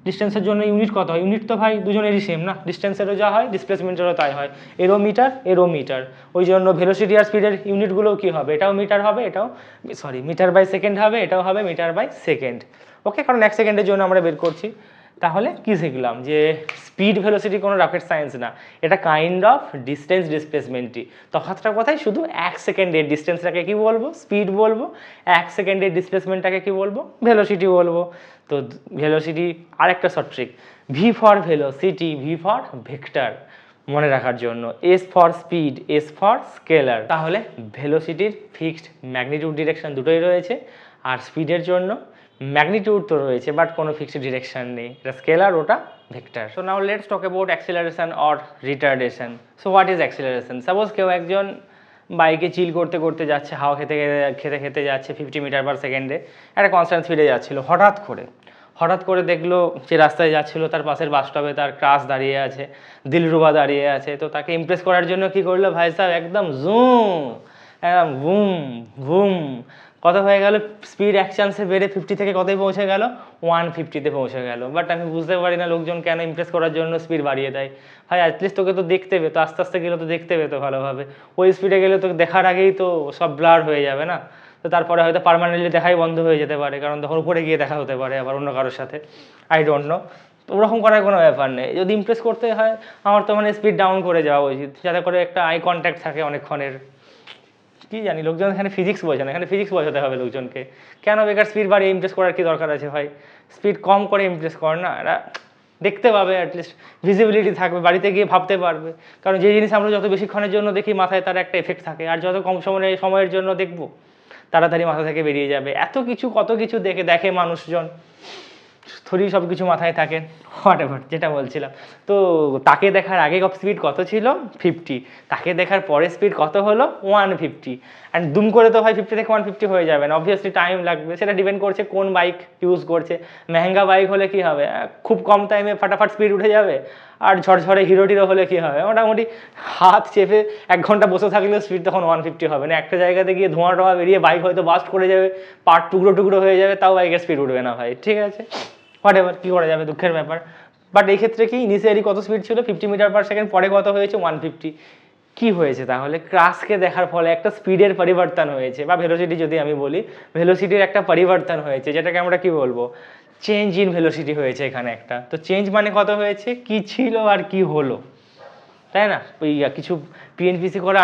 ডিস্টেন্সের জন্য ইউনিট কত হয়, ইউনিট তো ভাই দুজনেরই সেম না, ডিস্টেন্সেরও যা হয় ডিসপ্লেসমেন্টেরও তাই হয়, এরও মিটার। ওই জন্য ভেলোসিটি আর স্পিডের ইউনিটগুলোও কী হবে, এটাও মিটার হবে, এটাও মিটার বাই সেকেন্ড হবে, এটাও হবে মিটার বাই সেকেন্ড। ওকে, কারণ 1 সেকেন্ডের জন্য আমরা বের করছি। তাহলে কি শিখলাম, যে স্পিড ভেলোসিটি কোনো রকেট সায়েন্স না, এটা কাইন্ড অফ ডিস্টেন্স ডিসপ্লেসমেন্টই। তফাৎটা কোথায়, শুধু 1 সেকেন্ডের ডিস্টেন্সটাকে কি বলবো, স্পিড বলবো, 1 সেকেন্ডের ডিসপ্লেসমেন্টটাকে কি বলবো, ভেলোসিটি বলবো। তো ভেলোসিটি আরেকটা short trick, V for velocity, V for vector, মনে রাখার জন্য, S for speed, S for scalar. তাহলে ভেলোসিটির ফিক্সড ম্যাগনিটিউড ডিরেকশন দুটোই রয়েছে, আর স্পিডের জন্য ম্যাগনিটিউড তো রয়েছে বাট কোনো ফিক্সড ডিরেকশন নেই, এটা স্কেলার, ওটা vector. So now let's talk about acceleration or retardation. So what is acceleration? Suppose কেউ একজন বাইকে চিল করতে করতে যাচ্ছে, হাওয়া খেতে যাচ্ছে 50 মিটার পার সেকেন্ডে, একটা কনস্ট্যান্ট স্পিডে যাচ্ছিল, হঠাৎ করে দেখলো যে রাস্তায় যাচ্ছিল তার পাশের বাস স্টপে তার ক্রাশ দাঁড়িয়ে আছে, দিলরুবা দাঁড়িয়ে আছে। তো তাকে ইমপ্রেস করার জন্য কি করলো ভাই সাহেব, একদম জুম, একদম বুম বুম, কত হয়ে গেল, স্পিড এক চান্সে বেড়ে 50 থেকে কতই পৌঁছে গেল, 150-তে পৌঁছে গেল। বাট আমি বুঝতে পারি না লোকজন কেন ইমপ্রেস করার জন্য স্পিড বাড়িয়ে দেয়। ভাই অ্যাটলিস্ট তোকে তো দেখতে পেতো, আস্তে আস্তে গেলে তো দেখতে পেতো ভালোভাবে, ওই স্পিডে গেলে তোকে দেখার আগেই তো সব ব্লার হয়ে যাবে না। তো তারপরে হয়তো পার্মানেন্টলি দেখাই বন্ধ হয়ে যেতে পারে, কারণ তখন উপরে গিয়ে দেখা হতে পারে আবার অন্য কারোর সাথে, আই ডোন্ট নো। তো ওরকম করার কোনো ব্যাপার নেই, যদি ইমপ্রেস করতে হয় আমার তো মানে স্পিড ডাউন করে যাওয়া উচিত, যাতে করে একটা আই কন্ট্যাক্ট থাকে অনেকক্ষণের। কি জানি, লোকজন এখানে ফিজিক্স বোঝে না, এখানে ফিজিক্স বোঝাতে হবে লোকজনকে। কেন বেকার স্পিড বাড়িয়ে ইমপ্রেস করার কি দরকার আছে ভাই, স্পিড কম করে ইমপ্রেস কর না, এরা দেখতে পাবে, অ্যাটলিস্ট ভিজিবিলিটি থাকবে, বাড়িতে গিয়ে ভাবতে পারবে। কারণ যে জিনিস আমরা যত বেশিক্ষণের জন্য দেখি মাথায় তার একটা এফেক্ট থাকে, আর যত কম সময়ের জন্য দেখবো তাড়াতাড়ি মাথা থেকে বেরিয়ে যাবে। কত কিছু দেখে মানুষজন, থরি সব কিছু মাথায় থাকে, হোয়াট এভার, যেটা বলছিলাম। তো তাকে দেখার আগে স্পিড কত ছিল, 50, তাকে দেখার পরে স্পিড কত হলো, 150। অ্যান্ড দুম করে তো ভাই 50 থেকে 150 হয়ে যাবে না, অবভিয়াসলি টাইম লাগবে। সেটা ডিপেন্ড করছে কোন বাইক ইউজ করছে। মেহেঙ্গা বাইক হলে কি হবে, খুব কম টাইমে ফাটাফাট স্পিড উঠে যাবে। আর ঝরঝরে হিরো হলে কি হবে, মোটামুটি হাত চেপে 1 ঘন্টা বসে থাকলেও স্পিড তখন 150 হবে না। একটা জায়গাতে গিয়ে ধোঁয়া টোয়া বেরিয়ে বাইক হয়তো বাস্ট করে যাবে, পার্ট টুকরো হয়ে যাবে, তাও বাইকের স্পিড উঠবে না ভাই, ঠিক আছে, হোয়াট এভার, কী করা যাবে, দুঃখের ব্যাপার। বাট এই ক্ষেত্রে কি ইনিশিয়ালি কত স্পিড ছিল, 50 মিটার পার সেকেন্ড, পরে কত হয়েছে, 150। কি হয়েছে তাহলে, ক্রাশকে দেখার ফলে একটা স্পিডের পরিবর্তন হয়েছে, বা ভেলোসিটি যদি আমি বলি, ভেলোসিটির একটা পরিবর্তন হয়েছে, যেটাকে আমরা কি বলবো, চেঞ্জ ইন ভেলোসিটি হয়েছে এখানে একটা। তো চেঞ্জ মানে কত হয়েছে, কি ছিল আর কি হলো, তাই না? ওই কিছু পিএনপিসি করে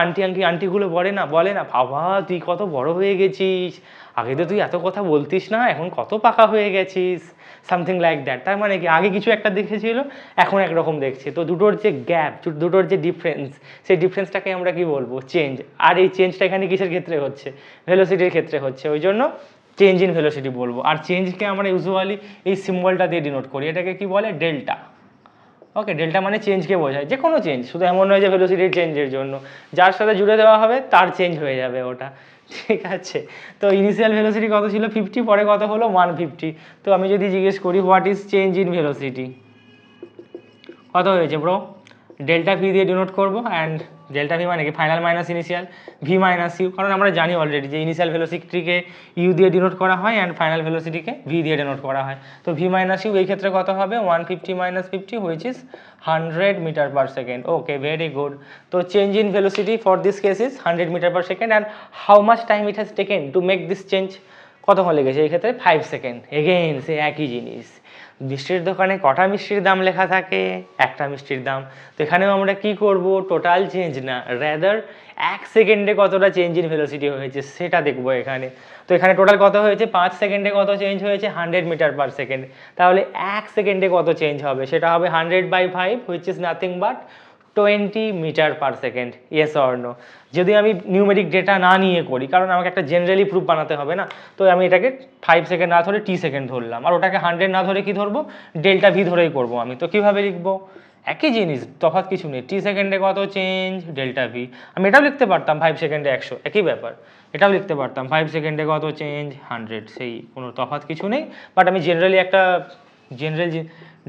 আন্টিগুলো বলে না বাবা তুই কত বড় হয়ে গেছিস, আগে তো তুই এত কথা বলতিস না, এখন কত পাকা হয়ে গেছিস, সামথিং লাইক দ্যাট। তার মানে কি, আগে কিছু একটা দেখেছিল, এখন একরকম দেখছে। তো দুটোর যে গ্যাপ, দুটোর যে ডিফারেন্স, সেই ডিফারেন্সটাকে আমরা কি বলবো, চেঞ্জ। আর এই চেঞ্জটা এখানে কিসের ক্ষেত্রে হচ্ছে, ভেলোসিটির ক্ষেত্রে হচ্ছে, ওই জন্য চেঞ্জ ইন ভেলোসিটি বলবো। আর চেঞ্জকে আমরা ইউজুয়ালি এই সিম্বলটা দিয়ে ডিনোট করি, এটাকে কি বলে, ডেল্টা। ওকে, ডেল্টা মানে চেঞ্জকে বোঝায়, যে কোনো চেঞ্জ, শুধু এমন নয় যে ভেলোসিটির চেঞ্জের জন্য, যার সাথে জুড়ে দেওয়া হবে তার চেঞ্জ হয়ে যাবে ওটা, ঠিক আছে। তো ইনিশিয়াল ভেলোসিটি কত ছিল, 50, পরে কত হলো, 150। তো আমি যদি জিজ্ঞেস করি what is change in velocity, কত হয়েছে ব্রো, ডেল্টা ভি দিয়ে ডিনোট করবো। অ্যান্ড ডেল্টা ভি মানে কি, final minus initial, V minus U, কারণ আমরা জানি অলরেডি যে ইনিশিয়াল ভেলোসিটিকে ইউ দিয়ে ডিনোট করা হয় অ্যান্ড ফাইনাল ভেলোসিটিকে ভি দিয়ে ডিনোট করা হয়। তো ভি মাইনাস ইউ এই ক্ষেত্রে কত হবে, 150 minus 50 which is 100 metre per second. Okay, very good. তো change in velocity for this case is 100 metre per second. And how much time it has taken to make this change, কতক্ষণ লেগেছে এই ক্ষেত্রে 5 second. Again সে একই জিনিস, মিষ্টির দোকানে কটা মিষ্টির দাম লেখা থাকে? একটা মিষ্টির দাম। তো এখানেও আমরা কি করব, টোটাল চেঞ্জ না, র্যাদার 1 সেকেন্ডে কতটা চেঞ্জ ইন ভেলোসিটি হয়েছে সেটা দেখবো এখানে। তো এখানে টোটাল কত হয়েছে, 5 সেকেন্ডে কত চেঞ্জ হয়েছে, 100 মিটার পার সেকেন্ড। তাহলে 1 সেকেন্ডে কত চেঞ্জ হবে, সেটা হবে 100/5 which is nothing but 20 metre per second. Yes or no? যদি আমি নিউমেরিক ডেটা না নিয়ে করি, কারণ আমাকে একটা জেনারেলি প্রুফ বানাতে হবে না, তো আমি এটাকে 5 সেকেন্ড না ধরে টি সেকেন্ড ধরলাম, আর ওটাকে 100 না ধরে কি ধরবো, ডেল্টা ভি ধরেই করবো আমি। তো কীভাবে লিখবো, একই জিনিস, তফাৎ কিছু নেই, টি সেকেন্ডে কত চেঞ্জ, ডেল্টা ভি। আমি এটাও লিখতে পারতাম 5 সেকেন্ডে 100, একই ব্যাপার। এটাও লিখতে পারতাম 5 সেকেন্ডে কত চেঞ্জ, 100, সেই কোনো তফাৎ কিছু নেই। বাট আমি জেনারেলি একটা জেনারেল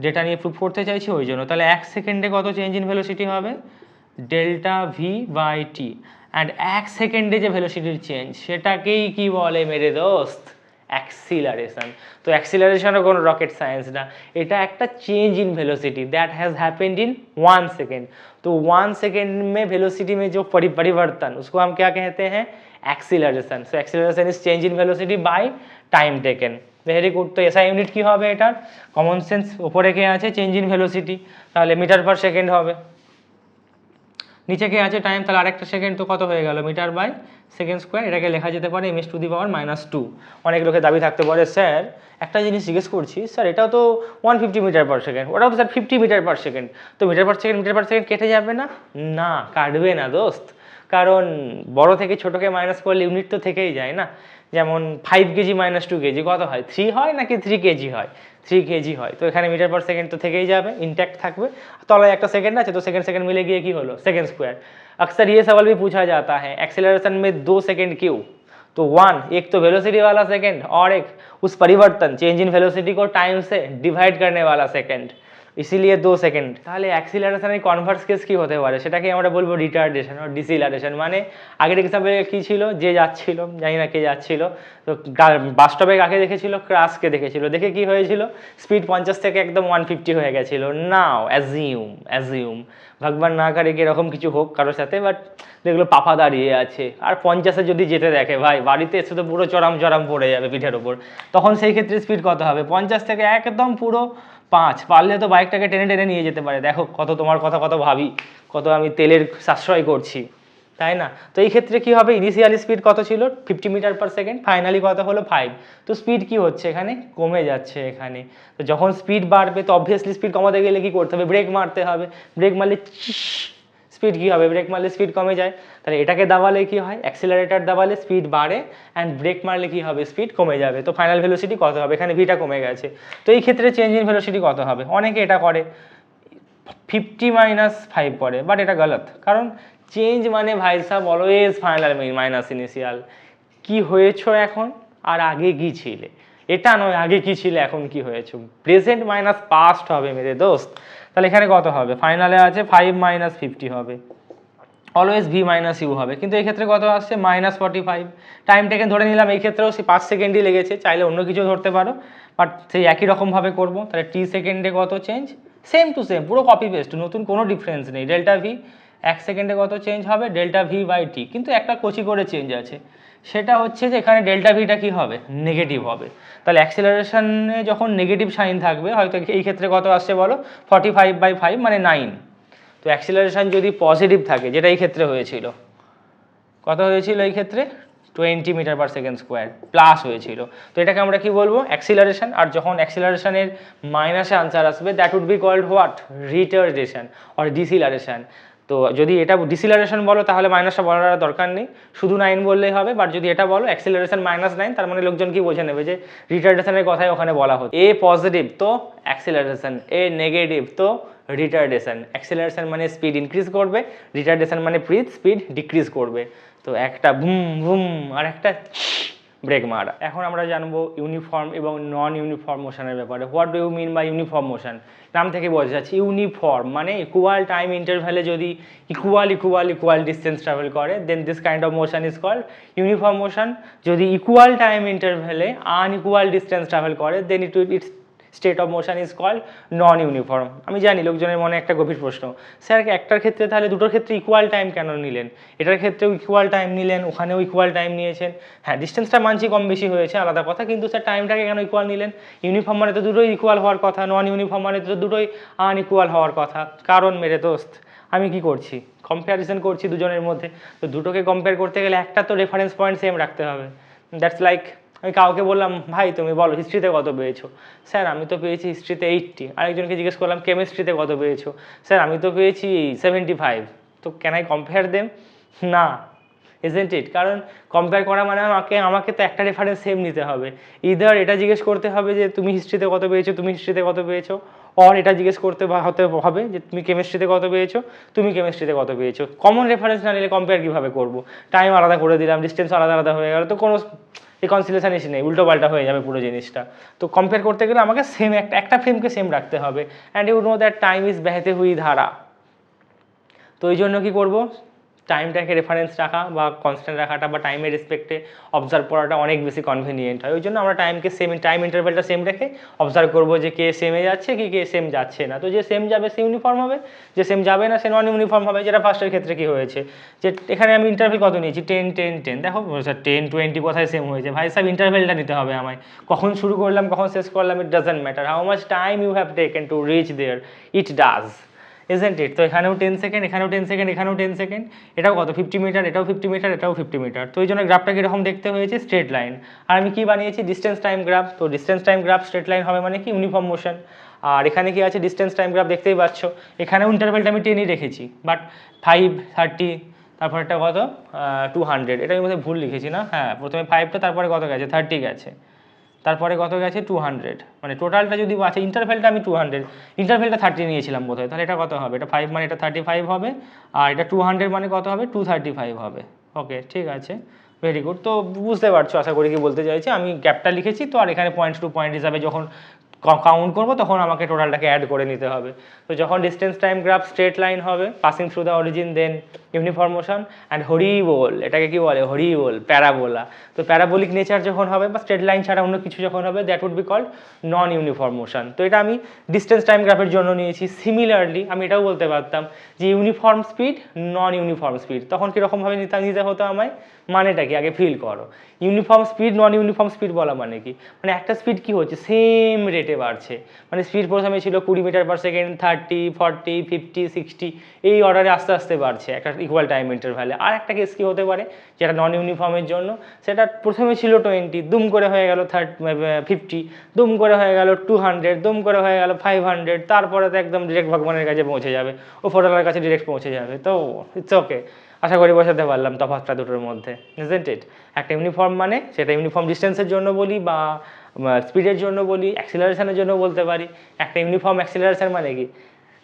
ডেটা নিয়ে প্রুফ করতে চাইছি, ওই জন্য। তাহলে 1 সেকেন্ডে কত চেঞ্জ ইন ভেলোসিটি হবে, delta V by T. And 1 সেকেন্ডে যে ভেলোসিটির চেঞ্জ সেটাকেই কি বলে মেরে দোস্ত, অ্যাক্সিলারেশন। তো অ্যাক্সিলারেশনও কোনো রকেট সায়েন্স না, এটা একটা change in velocity that has happened in 1 second. तो 1 सेकेंड में वेलोसिटी में जो परिवर्तन, उसको हम क्या कहते हैं, acceleration. So acceleration is change in velocity bye time taken. Very good. তো এসআই ইউনিট কী হবে এটার, কমন সেন্স, ওপরে কে আছে চেঞ্জ ইন ভেলোসিটি, তাহলে মিটার পার সেকেন্ড হবে। নিচে কে আছে টাইম, তাহলে আরেকটা সেকেন্ড, তো কত হয়ে গেল, মিটার বাই সেকেন্ড স্কোয়ার। এটাকে লেখা যেতে পারে m⁻⁻²। অনেক লোকের দাবি থাকতে পারে, স্যার একটা জিনিস জিজ্ঞেস করছি, স্যার এটাও তো 150 মিটার পার সেকেন্ড, ওটাও তো স্যার 50 মিটার পার সেকেন্ড, তো মিটার পার সেকেন্ড কেটে যাবে না? না, কাটবে না দোস্ত, কারণ বড় থেকে ছোটোকে মাইনাস করলে ইউনিট তো থেকেই যায় না। যেমন 5 কেজি - 2 কেজি কত হয়, 3 হয় নাকি 3 কেজি হয়, 3 কেজি হয়। তো এখানে মিটার পার সেকেন্ড তো থেকেই যাবে, ইনট্যাক্ট থাকবে। তলায় একটা সেকেন্ড আছে, তো সেকেন্ড মিলে গিয়ে কি হলো, সেকেন্ড स्क्वायर। अक्सर ये सवाल भी पूछा जाता है, एक्सेलरेशन में 2 सेकेंड क्यों? तो 1, एक तो वेलोसिटी वाला सेकेंड, और एक उस परिवर्तन चेंज इन वेलोसिटी को टाइम से डिवाइड करने वाला सेकेंड, इसीलिए 2 सेकेंड। তাহলে অ্যাক্সিলারেশনের কনভার্স কেস কি হতে পারে, সেটাকে আমরা বলবো রিটার্ডেশন আর ডিসিলারেশন। মানে আগের এক্সাম্পলে কি ছিল, যে যাচ্ছিল, জানি না কে যাচ্ছিল, তো বাস্তবে কাকে দেখেছিল, ক্রাশকে দেখেছিল, দেখে কি হয়েছিল, স্পিড 50 থেকে একদম 150 হয়ে গেছিল। নাও অ্যাজিউম ভগবান না করে কি এরকম কিছু হোক কারোর সাথে, বাট দেখলো পাপা দাঁড়িয়ে আছে, আর 50-এ যদি যেতে দেখে, ভাই বাড়িতে এসে তো পুরো চড়াম পড়ে যাবে পিঠের ওপর। তখন সেই ক্ষেত্রে স্পিড কত হবে, 50 থেকে একদম পুরো 5, পারলে তো বাইকটাকে টেনে নিয়ে যেতে পারে। দেখো কত তোমার কথা কত ভাবি, কত আমি তেলের সাশ্রয় করছি, তাই না? তো এই ক্ষেত্রে কি হবে, ইনিশিয়ালি স্পিড কত ছিল, 50 মিটার পার সেকেন্ড, ফাইনালি কত হলো 5। তো স্পিড কি হচ্ছে এখানে, কমে যাচ্ছে এখানে। তো যখন স্পিড বাড়বে, তো অবভিয়াসলি স্পিড কমাতে গেলে কি করতে হবে, ব্রেক মারতে হবে। ব্রেক মারলে স্পিড কী হবে, ব্রেক মারলে স্পিড কমে যায়। তাহলে এটাকে দাবালে কি হয়, অ্যাক্সিলারেটার দাবালে স্পিড বাড়ে, অ্যান্ড ব্রেক মারলে কি হবে, স্পিড কমে যাবে। তো ফাইনাল ভেলোসিটি কত হবে, এখানে ভিটা কমে গেছে। তো এই ক্ষেত্রে চেঞ্জ ইন ভেলোসিটি কত হবে, অনেকে এটা করে 50 - 5 করে, বাট এটা গলত। কারণ চেঞ্জ মানে ভাই সাহেব অলওয়েজ ফাইনাল মাইনাস ইনিশিয়াল। কি হয়েছো এখন আর আগে কি ছিলে, এটা নয় আগে কি ছিলে এখন কি হয়েছো, প্রেজেন্ট মাইনাস পাস্ট হবে মেরে দোস্ত। তাহলে এখানে কত হবে, ফাইনালে আছে 5 - 50 হবে, অলওয়েজ ভি মাইনাস ইউ হবে। কিন্তু এই ক্ষেত্রে কত আসছে, -45। টাইম টেকেন ধরে নিলাম, এই ক্ষেত্রেও সেই 5 সেকেন্ডই লেগেছে, চাইলে অন্য কিছু ধরতে পারো, বাট সেই একই রকমভাবে করবো। তাহলে টি সেকেন্ডে কত চেঞ্জ, সেম টু সেম, পুরো কপি পেস্ট, নতুন কোনো ডিফারেন্স নেই। ডেল্টা ভি 1 সেকেন্ডে কত চেঞ্জ হবে, ডেল্টা ভি বাই টি। কিন্তু একটা কচি করে চেঞ্জ আছে, সেটা হচ্ছে যে এখানে ডেল্টা ভিটা কী হবে, নেগেটিভ হবে। তাহলে অ্যাক্সিলারেশনে যখন নেগেটিভ সাইন থাকবে, হয়তো এই ক্ষেত্রে কত আসছে বলো, 45/5 মানে 9। তো অ্যাক্সিলারেশন যদি পজিটিভ থাকে, যেটা এই ক্ষেত্রে হয়েছিল, কত হয়েছিল এই ক্ষেত্রে, 20 metre per second square plus হয়েছিল। তো এটাকে আমরা কি বলবো, অ্যাক্সিলারেশন। আর যখন অ্যাক্সিলারেশনের মাইনাসে আনসার আসবে, that would be called what, retardation or deceleration. তো যদি এটা ডিসিলারেশন বলো, তাহলে মাইনাসটা বলার দরকার নেই, শুধু 9 বললেই হবে। বাট যদি এটা বলো অ্যাক্সিলারেশন -9, তার মানে লোকজন কি বোঝে নেবে যে রিটার্ডেশনের কথাই ওখানে বলা হচ্ছে। এ পজিটিভ তো অ্যাক্সিলারেশন, এ নেগেটিভ তো রিটার্ডেশন। অ্যাক্সিলারেশন মানে স্পিড ইনক্রিজ করবে, রিটার্ডেশন মানে স্পিড ডিক্রিজ করবে। তো একটা বুম বুম আর একটা ব্রেক মারা। এখন আমরা জানবো ইউনিফর্ম এবং নন ইউনিফর্ম মোশনের ব্যাপারে। What do you mean by uniform motion? নাম থেকে বোঝা যাচ্ছে ইউনিফর্ম মানে ইকুয়াল টাইম ইন্টারভ্যালে যদি ইকুয়াল ডিস্টেন্স ট্রাভেল করে, then this kind of motion is called uniform motion. যদি ইকুয়াল টাইম ইন্টারভ্যালে আনইকুয়াল ডিস্টেন্স ট্রাভেল করে, then its state of motion is called non uniform. আমি জানি লোকজনের মনে একটা গভীর প্রশ্ন, স্যার একটার ক্ষেত্রে তাহলে দুটোর ক্ষেত্রে ইকুয়াল টাইম কেন নিলেন? এটার ক্ষেত্রেও ইকুয়াল টাইম নিলেন, ওখানেও ইকুয়াল টাইম নিয়েছেন। হ্যাঁ, ডিস্টেন্সটা মানছি কম বেশি হয়েছে, আলাদা কথা, কিন্তু স্যার টাইমটাকে কেন ইকুয়াল নিলেন? ইউনিফর্ম মানে তো দুটোই ইকুয়াল হওয়ার কথা, নন ইউনিফর্ম মানে তো দুটোই আনইকুয়াল হওয়ার কথা। কারণ মেরে দোস্ত, আমি কি করছি, কম্প্যারিজন করছি দুজনের মধ্যে। তো দুটোকে কম্পেয়ার করতে গেলে একটা তো রেফারেন্স পয়েন্ট সেম রাখতে হবে। দ্যাটস লাইক আমি কাউকে বললাম, ভাই তুমি বলো হিস্ট্রিতে কত পেয়েছো? স্যার আমি তো পেয়েছি হিস্ট্রিতে 80। আরেকজনকে জিজ্ঞেস করলাম কেমিস্ট্রিতে কত পেয়েছো? স্যার আমি তো পেয়েছি 75। তো ক্যান আই কম্পেয়ার দেম? না, ইজন্ট ইট? কারণ কম্পেয়ার করা মানে আমাকে তো একটা রেফারেন্স সেম নিতে হবে। ইদার এটা জিজ্ঞেস করতে হবে যে তুমি হিস্ট্রিতে কত পেয়েছো, তুমি হিস্ট্রিতে কত পেয়েছো, অর এটা জিজ্ঞেস করতে হতে হবে যে তুমি কেমিস্ট্রিতে কত পেয়েছো, তুমি কেমিস্ট্রিতে কত পেয়েছো। কমন রেফারেন্স না নিলে কম্পেয়ার কীভাবে করবো? টাইম আলাদা করে দিলাম, ডিস্টেন্স আলাদা আলাদা হয়ে গেল, তো কোনো রিকনসিলেশন ইস্যু নেই, উল্টো পাল্টা হয়ে যাবে পুরো জিনিসটা। তো কম্পেয়ার করতে গেলে আমাকে সেম একটা ফ্রেমকে সেম রাখতে হবে। And you know that time is বেহেতে হুই ধারা। তো এই জন্য কী করবো, টাইমটাকে রেফারেন্স রাখা বা কনস্ট্যান্ট রাখাটা বা টাইমের রেসপেক্টে অবজার্ভ করাটা অনেক বেশি কনভিনিয়েন্ট হয়। ওই জন্য আমরা টাইমকে সেম, টাইম ইন্টারভ্যালটা সেম রেখে অবজার্ভ করবো যে কে সেমে যাচ্ছে কি কে সেম যাচ্ছে না। তো যে সেম যাবে সে ইউনিফর্ম হবে, যে সেম যাবে না সে নন ইউনিফর্ম হবে। যেটা ফার্স্টের ক্ষেত্রে কী হয়েছে, যে এখানে আমি ইন্টারভ্যাল কত নিয়েছি 10 10 10, দেখো স্যার 10 20 কোথায় সেম হয়েছে? ভাই সাহেব ইন্টারভ্যালটা নিতে হবে আমায়, কখন শুরু করলাম কখন শেষ করলাম it doesn't matter, how much time you have taken to reach there, it does, isn't it? তো এখানেও 10 সেকেন্ড, এখানেও 10 সেকেন্ড, এখানেও 10 সেকেন্ড, এটাও কত 50 মিটার, এটাও 50 মিটার, এটাও 50 মিটার। তো এই জন্য গ্রাফটা কীরকম দেখতে হয়েছে, স্ট্রেট লাইন। আর আমি কি বানিয়েছি, ডিস্টেন্স টাইম গ্রাফ। তো distance time graph straight line হবে মানে কি, ইউনিফর্ম মোশন। আর এখানে কি আছে, ডিস্টেন্স টাইম গ্রাফ দেখতেই পাচ্ছ, এখানেও ইন্টারভ্যালটা আমি 10ই রেখেছি, বাট 5 30, তারপর একটা কত 200, এটা আমি মধ্যে ভুল লিখেছি না? হ্যাঁ, প্রথমে 5টা, তারপরে কত গেছে 30 গেছে, তারপরে কত গেছে 200, মানে টোটালটা যদি আছে, ইন্টারভ্যালটা আমি 200, ইন্টারভ্যালটা 30 নিয়েছিলাম বোধহয়, তাহলে এটা কত হবে, এটা 5 মানে এটা 35 হবে, আর এটা 200 মানে কত হবে 235 হবে। ওকে, ঠিক আছে, ভেরি গুড। তো বুঝতে পারছো আশা করি কি বলতে চাইছি, আমি গ্যাপটা লিখেছি তো, আর এখানে পয়েন্ট টু পয়েন্ট হিসাবে যখন কাউন্ট করবো তখন আমাকে টোটালটাকে অ্যাড করে নিতে হবে। তো যখন distance time graph straight line হবে, passing through the origin then uniform motion and হরিবোল, এটাকে কি বলে, হরিবোল, প্যারাবোলা। তো প্যারাবোলিক নেচার যখন হবে বা স্ট্রেট লাইন ছাড়া অন্য কিছু যখন হবে, that would be called non uniform motion. তো এটা আমি ডিস্টেন্স টাইম গ্রাফের জন্য নিয়েছি। সিমিলারলি আমি এটাও বলতে পারতাম যে ইউনিফর্ম স্পিড, নন ইউনিফর্ম স্পিড, তখন কীরকমভাবে নিতে হতো আমায়, মানেটা কি আগে ফিল করো। ইউনিফর্ম স্পিড, নন ইউনিফর্ম স্পিড বলা মানে কি, মানে একটা স্পিড কি হচ্ছে সেম রেটে বাড়ছে, মানে স্পিড প্রথমে ছিল 20 মিটার পার সেকেন্ড, 30 40 50 60, এই অর্ডারে আস্তে আস্তে বাড়ছে একটা ইকুয়াল টাইম ইন্টারভ্যালে। আর একটা কেস কি হতে পারে, যেটা নন ইউনিফর্মের জন্য, সেটা প্রথমে ছিল 20, দুম করে হয়ে গেল 50, দুম করে হয়ে গেল 200, দুম করে হয়ে গেল 500, তারপরে তো একদম ডিরেক্ট ভগবানের কাছে পৌঁছে যাবে, ও ফটোলার কাছে ডিরেক্ট পৌঁছে যাবে। তো ইটস ওকে, আশা করি বোঝাতে পারলাম তফাৎটা দুটোর মধ্যে, ইজন্ট ইট? একটা ইউনিফর্ম মানে সেটা ইউনিফর্ম ডিস্টেন্সের জন্য বলি বা স্পিডের জন্য বলি, অ্যাক্সিলারেশনের জন্য বলতে পারি। একটা ইউনিফর্ম অ্যাক্সিলারেশন মানে কি,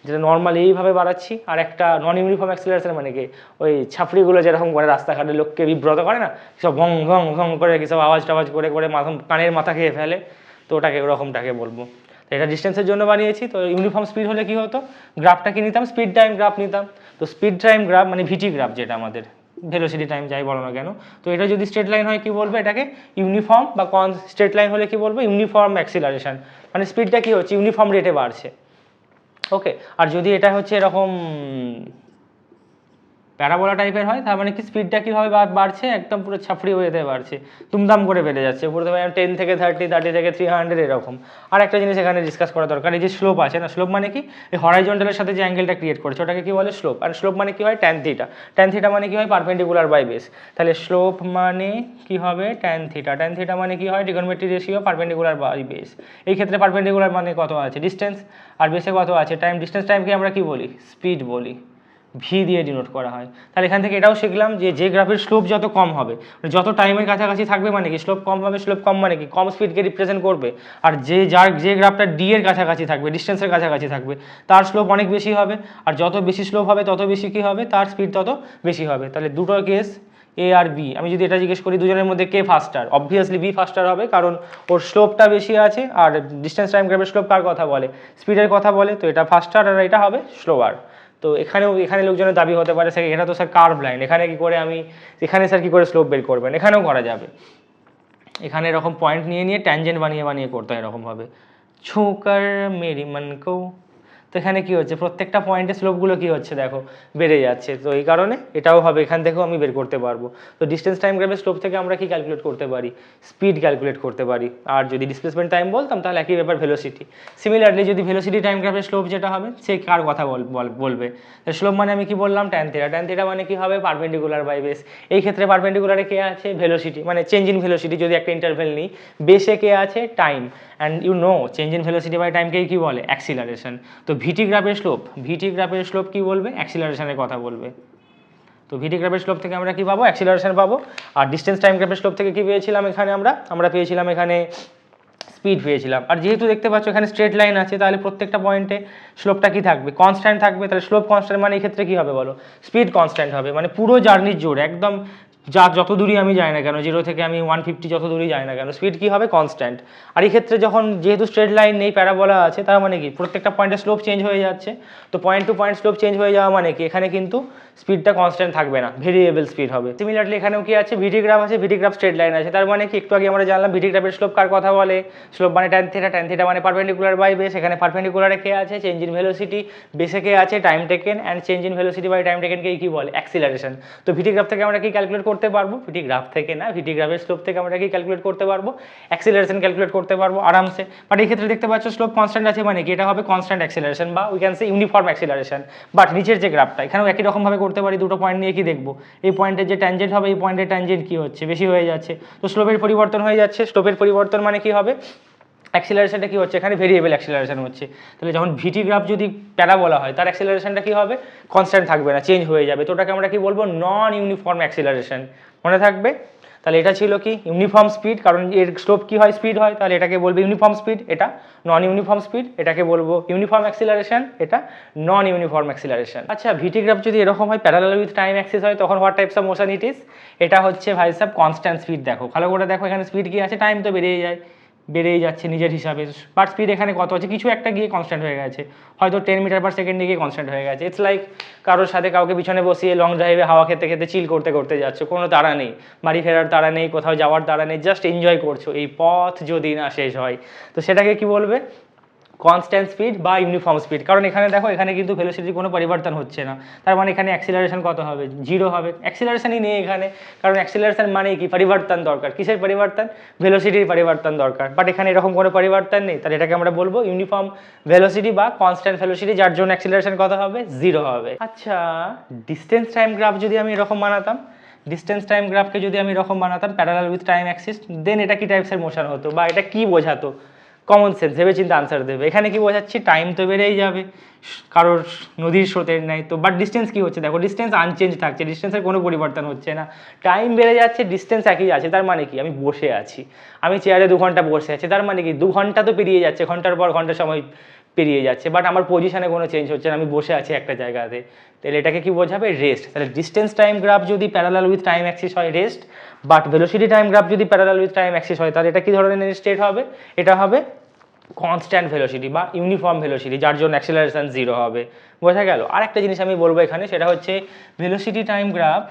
যেটা নর্মাল এইভাবে বাড়াচ্ছি, আর একটা নন ইউনিফর্ম অ্যাক্সিলারেশন মানে কি, ওই ছাপড়িগুলো যেরকম করে রাস্তাঘাটে লোককে বিব্রত করে না, সব ভং ভং ভং করে কি সব আওয়াজ টাওয়াজ করে করে কানের মাথা খেয়ে ফেলে, তো ওটাকে ওরকমটাকে বলবো। তো এটা ডিস্টেন্সের জন্য বানিয়েছি। তো ইউনিফর্ম স্পিড হলে কি হতো, গ্রাফটা কি নিতাম, স্পিড টাইম গ্রাফ নিতাম। তো স্পিড টাইম গ্রাফ মানে ভিটি গ্রাফ, যেটা আমাদের ভেলোসিটি টাইম যাই বলো না কেন। তো এটা যদি স্ট্রেট লাইন হয় কি বলবো এটাকে, ইউনিফর্ম, বা স্ট্রেট লাইন হলে কি বলবো, ইউনিফর্ম অ্যাক্সিলারেশন, মানে স্পিডটা কি হচ্ছে ইউনিফর্ম রেটে বাড়ছে। ওকে, আর যদি এটা হচ্ছে এরকম প্যারাবোলা টাইপের হয়, তার মানে কি স্পিডটা কীভাবে বাড়ছে, একদম পুরো ছাপড়ি ওয়েতে বাড়ছে, তুমদাম করে বেড়ে যাচ্ছে, প্রথমে 10 থেকে 30, 30 থেকে 300 এরকম। আর একটা জিনিস এখানে ডিসকাস করা দরকার, এই যে স্লোপ আছে না, স্লোপ মানে কি, এই হরাইজন্টালের সাথে যে অ্যাঙ্গেলটা ক্রিয়েট করেছে ওটাকে কি বলে, স্লোপ। আর স্লোপ মানে কি হয়, ট্যান থিটা। ট্যান থিটা মানে কি হয়, পারপেন্ডিকুলার বাই বেস। তাহলে স্লোপ মানে কি হবে, ট্যান থিটা। ট্যান থিটা মানে কি হয়, trigonometry ratio perpendicular by base. এই ক্ষেত্রে পারপেন্ডিকুলার মানে কত আছে, ডিস্টেন্স, আর বেসে কত আছে, টাইম। ডিস্টেন্স টাইমকে আমরা কি বলি, স্পিড বলি, ভি দিয়ে ডিনোট করা হয়। তাহলে এখান থেকে এটাও শিখলাম যে গ্রাফের স্লোপ যত কম হবে, যত টাইমের কাছাকাছি থাকবে মানে কি স্লোপ কম হবে, স্লোপ কম মানে কি কম স্পিডকে রিপ্রেজেন্ট করবে। আর যে গ্রাফটা ডি এর কাছাকাছি থাকবে, ডিস্টেন্সের কাছাকাছি থাকবে, তার স্লোপ অনেক বেশি হবে। আর যত বেশি স্লোপ হবে তত বেশি কী হবে, তার স্পিড তত বেশি হবে। তাহলে দুটো কেস এ আর বি, আমি যদি এটা জিজ্ঞেস করি দুজনের মধ্যে কে ফাস্টার, অবভিয়াসলি বি ফাস্টার হবে, কারণ ওর স্লোপটা বেশি আছে। আর ডিস্টেন্স টাইম গ্রাফের স্লোপ কার কথা বলে, স্পিডের কথা বলে, তো এটা ফাস্টার আর এটা হবে স্লোয়ার। তো এখানে লোকজনের দাবি হতে পারে স্যার এটা তো স্যার কার্ভ লাইন, এখানে কি করে এখানে স্যার কী করে স্লোপ বের করবেন, এখানেও করা যাবে। এখানে এরকম পয়েন্ট নিয়ে ট্যানজেন্ট বানিয়ে করতে হয় এরকমভাবে। ছুঁকর মেরি মন কো। তো এখানে কি হচ্ছে, প্রত্যেকটা পয়েন্টে স্লোপগুলো কি হচ্ছে দেখো বেড়ে যাচ্ছে, তো এই কারণে এটাও হবে, এখান থেকেও আমি বের করতে পারবো। তো ডিস্টেন্স টাইম গ্রাফের স্লোপ থেকে আমরা কি ক্যালকুলেট করতে পারি, স্পিড ক্যালকুলেট করতে পারি। আর যদি ডিসপ্লেসমেন্ট টাইম বলতাম তাহলে একই ব্যাপার ভেলোসিটি। সিমিলারলি যদি ভেলোসিটি টাইম গ্রাফের স্লোপ যেটা হবে সে কার কথা বলবে, স্লোপ মানে আমি কি বললাম ট্যান থিটা, ট্যান থিটা মানে কি হবে পারপেন্ডিকুলার বাই বেস। এই ক্ষেত্রে পারপেন্ডিকুলারে কে আছে ভেলোসিটি, মানে চেঞ্জ ইন ভেলোসিটি যদি একটা ইন্টারভেল নিই, বেসে কে আছে time, and you know change in velocity by টাইমকেই কি বলে অ্যাক্সিলারেশন। তো ভিটি গ্রাফের স্লোপ কি বলবে অ্যাক্সিলারেশনের কথা বলবে। তো ভিটি গ্রাফের স্লোপ থেকে আমরা কি পাবো অ্যাক্সিলারেশন পাবো। আর ডিস্টেন্স টাইম গ্রাফের স্লোপ থেকে কি পেয়েছিলাম এখানে আমরা পেয়েছিলাম এখানে স্পিড পেয়েছিলাম। আর যেহেতু দেখতে পাচ্ছ এখানে স্ট্রেট লাইন আছে, তাহলে প্রত্যেকটা পয়েন্টে স্লোপটা কি থাকবে কনস্ট্যান্ট থাকবে। তাহলে স্লোপ কনস্ট্যান্ট মানে এই ক্ষেত্রে কি হবে বলো, স্পিড কনস্ট্যান্ট হবে। মানে পুরো জার্নির জোরে একদম যত দূরই আমি যাই না কেন, 0 থেকে আমি 150 যত দূরই যাই না কেন, স্পিড কি হবে কনস্ট্যান্ট। আর এই ক্ষেত্রে যখন যেহেতু স্ট্রেট লাইন নেই প্যারাবোলা আছে, তার মানে কি প্রত্যেকটা পয়েন্টে স্লোপ চেঞ্জ হয়ে যাচ্ছে। তো point to point slope change হয়ে যাওয়া মানে কি এখানে কিন্তু স্পিডটা কনস্ট্যান্ট থাকবে না, ভেরিয়েবল স্পিড হবে। সিমিলারলি এখানেও কি আছে ভিটি গ্রাফ আছে, ভিটি গ্রাফ স্ট্রেট লাইন আছে, তার মানে কি একটু আগে আমরা জানলাম ভিটি গ্রাফের স্লোপ কার কথা বলে, স্লোপ মানে ট্যান থিটা, ট্যান থিটা মানে পারপেন্ডিকুলার বাই বেস। এখানে পারপেন্ডিকুলারে কে আছে চেঞ্জ ইন ভেলোসিটি, বেসে কে আছে time taken, and change in velocity by time টেকেনকে কি বলে অ্যাক্সিলারেশন। তো ভিটি গ্রাফ থেকে আমরা কি ক্যালকুলেট করতে পারবো, ভিটি গ্রাফ থেকে না, ভিটি গ্রাফের স্লোপ থেকে আমরা কি ক্যালকুলেট করতে পারবো অ্যাক্সিলারেশন ক্যালকুলেট করতে পারবো আরামসে। বাট এই ক্ষেত্রে দেখতে পাচ্ছ স্লোপ কনস্ট্যান্ট আছে, মানে কি এটা হবে কনস্ট্যান্ট অ্যাক্সিলারেশন বা we can say uniform acceleration. But নিচের যে গ্রাফটা এখানেও একই রকমভাবে করতে পারি, দুটো পয়েন্ট নিয়ে কি দেখবো, এই পয়েন্টের যে ট্যানজেন্ট হবে এই পয়েন্টের ট্যানজেন্ট কি হচ্ছে বেশি হয়ে যাচ্ছে, তো স্লোপের পরিবর্তন হয়ে যাচ্ছে। স্লোপের পরিবর্তন মানে কি হবে অ্যাক্সিলারেশনটা কি হচ্ছে এখানে ভেরিয়েবল অ্যাক্সিলারেশন হচ্ছে। তাহলে যখন ভিটি গ্রাফ যদি প্যারাবোলা হয় তার অ্যাক্সিলারেশনটা কি হবে কনস্ট্যান্ট থাকবে না, চেঞ্জ হয়ে যাবে। তো ওটাকে আমরা কি বলবো নন ইউনিফর্ম অ্যাক্সিলারেশন, মনে থাকবে। তাহলে এটা ছিল কি ইউনিফর্ম স্পিড, কারণ এর স্লোপ কি হয় স্পিড হয়, তাহলে এটাকে বলবো ইউনিফর্ম স্পিড, এটা নন ইউনিফর্ম স্পিড, এটাকে বলবো ইউনিফর্ম অ্যাক্সিলারেশন, এটা নন ইউনিফর্ম অ্যাক্সিলারেশন। আচ্ছা ভিটি গ্রাফ যদি এরকম হয় প্যারালাল উইথ টাইম অ্যাক্সিস হয় তখন what types of motion it is, এটা হচ্ছে ভাই সাব কনস্ট্যান্ট স্পিড। দেখো ভালো করে দেখো এখানে স্পিড কি আছে, টাইম তো বেড়েই যাচ্ছে নিজের হিসাবে, বাট স্পিড এখানে কত আছে কিছু একটা গিয়ে কনস্ট্যান্ট হয়ে গেছে, হয়তো 10 মিটার পার সেকেন্ডে গিয়ে কনস্ট্যান্ট হয়ে গেছে। ইটস লাইক কারোর সাথে কাউকে পিছনে বসিয়ে লং ড্রাইভে হাওয়া খেতে খেতে চিল করতে করতে যাচ্ছ, কোনো তাড়া নেই, বাড়ি ফেরার তাড়া নেই, কোথাও যাওয়ার তাড়া নেই, জাস্ট এনজয় করছো এই পথ যদি না শেষ হয়। তো সেটাকে কি বলবে কনস্ট্যান্ট স্পিড বা ইউনিফর্ম স্পিড। কারণ এখানে দেখো এখানে কিন্তু ভেলোসিটির কোনো পরিবর্তন হচ্ছে না, তার মানে এখানে অ্যাক্সিলারেশন কত হবে 0 হবে, অ্যাক্সিলারেশনই নেই এখানে, কারণ অ্যাক্সিলারেশন মানে কি পরিবর্তন দরকার, কিসের পরিবর্তন ভেলোসিটির পরিবর্তন দরকার, বাট এখানে এরকম কোনো পরিবর্তন নেই। তাহলে এটাকে আমরা বলবো ইউনিফর্ম ভেলোসিটি বা কনস্ট্যান্ট ভেলোসিটি, যার জন্য অ্যাক্সিলারেশন কত হবে 0 হবে। আচ্ছা ডিস্টেন্স টাইম গ্রাফ যদি আমি এরকম বানাতাম, ডিস্টেন্স টাইম গ্রাফকে যদি আমি এরকম বানাতাম প্যারালাল উইথ টাইম অ্যাক্সিস, দেন এটা কি টাইপসের মোশন হতো বা এটা কি বোঝাতো, কমন সেন্স ভেবে চিন্তা আনসার দেবে। এখানে কি বোঝাচ্ছি টাইম তো বেড়েই যাবে কারোর নদীর স্রোতের নেই, তো বাট ডিস্টেন্স কি হচ্ছে দেখো ডিস্টেন্স আনচেঞ্জ থাকছে, ডিস্টেন্সের কোনো পরিবর্তন হচ্ছে না, টাইম বেড়ে যাচ্ছে ডিস্টেন্স একই আছে। তার মানে কি আমি বসে আছি, আমি চেয়ারে 2 ঘন্টা বসে আছি, তার মানে কি 2 ঘন্টা তো পেরিয়ে যাচ্ছে, ঘন্টার পর ঘন্টা সময় পেরিয়ে যাচ্ছে, বাট আমার পজিশনে কোনো চেঞ্জ হচ্ছে না, আমি বসে আছি একটা জায়গাতে। তাহলে এটাকে কি বোঝাবে রেস্ট। তাহলে ডিস্টেন্স টাইম গ্রাফ যদি প্যারালাল উইথ টাইম অ্যাক্সিস হয় rest, but velocity time graph যদি প্যারালাল উইথ টাইম অ্যাক্সিস হয় তাহলে এটা কি ধরনের স্টেট হবে, এটা হবে কনস্ট্যান্ট ভেলোসিটি বা ইউনিফর্ম ভেলোসিটি, যার জন্য অ্যাক্সিলারেশন 0 হবে। বোঝা গেল। আর একটা জিনিস আমি বলবো এখানে, সেটা হচ্ছে ভেলোসিটি টাইম গ্রাফ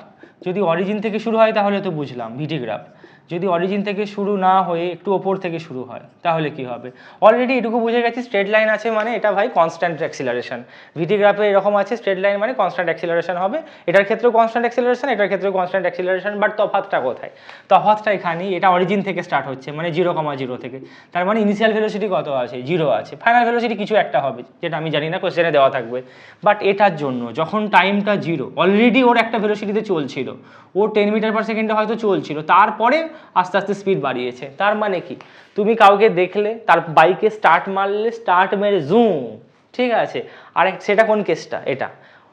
যদি অরিজিন থেকে শুরু হয় তাহলে তো বুঝলাম ভিটি গ্রাফ, যদি অরিজিন থেকে শুরু না হয়ে একটু ওপর থেকে শুরু হয় তাহলে কি হবে, অলরেডি এটুকু বুঝে গেছি স্ট্রেট লাইন আছে মানে এটা ভাই কনস্ট্যান্ট অ্যাক্সিলারেশন, ভিটি গ্রাফে এরকম আছে স্ট্রেট লাইন মানে কনস্ট্যান্ট অ্যাক্সিলারেশন হবে, এটার ক্ষেত্রেও কনস্ট্যান্ট অ্যাক্সিলারেশন, এটার ক্ষেত্রেও কনস্ট্যান্ট অ্যাক্সিলারেশন, বাট তফাৎটা কোথায়, তফাৎটা এখানেই, এটা অরিজিন থেকে স্টার্ট হচ্ছে মানে 0,0 থেকে, তার মানে ইনিশিয়াল ভেলোসিটি কত আছে 0 আছে, ফাইনাল ভেলোসিটি কিছু একটা হবে যেটা আমি জানি না, কোশ্চেনে দেওয়া থাকবে। বাট এটার জন্য যখন টাইমটা 0, অলরেডি ওর একটা ভেলোসিটিতে চলছিল, ও 10 মিটার পার সেকেন্ডে হয়তো চলছিল, তারপরে আস্তে আস্তে স্পিড বাড়িয়েছে, তার মানে কি তুমি কাউকে দেখলে তার বাইকে স্টার্ট মারলে, স্টার্ট মেরে জুম, ঠিক আছে, আর সেটা কোন কেসটা, এটা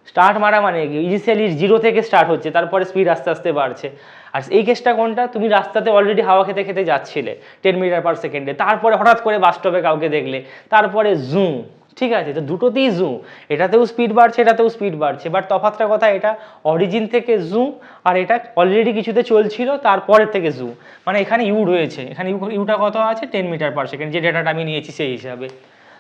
স্টার্ট মারা মানে কি ইনিশিয়ালি 0 থেকে স্টার্ট হচ্ছে, তারপরে স্পিড আস্তে আস্তে বাড়ছে। আর এই কেসটা কোনটা, তুমি রাস্তাতে অলরেডি হাওয়া খেতে খেতে যাচ্ছিলে 10 মিটার পার সেকেন্ডে, তারপরে হঠাৎ করে বাস স্টপে কাউকে দেখলে, তারপরে জুম, ঠিক আছে, তো দুটোতেই জুম, এটাতেও স্পিড বাড়ছে এটাতেও স্পিড বাড়ছে, বাট তফাৎটা কথা এটা অরিজিন থেকে জুম, আর এটা অলরেডি কিছুতে চলছিল তারপরের থেকে জুম, মানে এখানে ইউ রয়েছে, এখানে ইউটা কত আছে 10 মিটার পার সেকেন্ড, যে ডেটাটা আমি নিয়েছি সেই হিসাবে।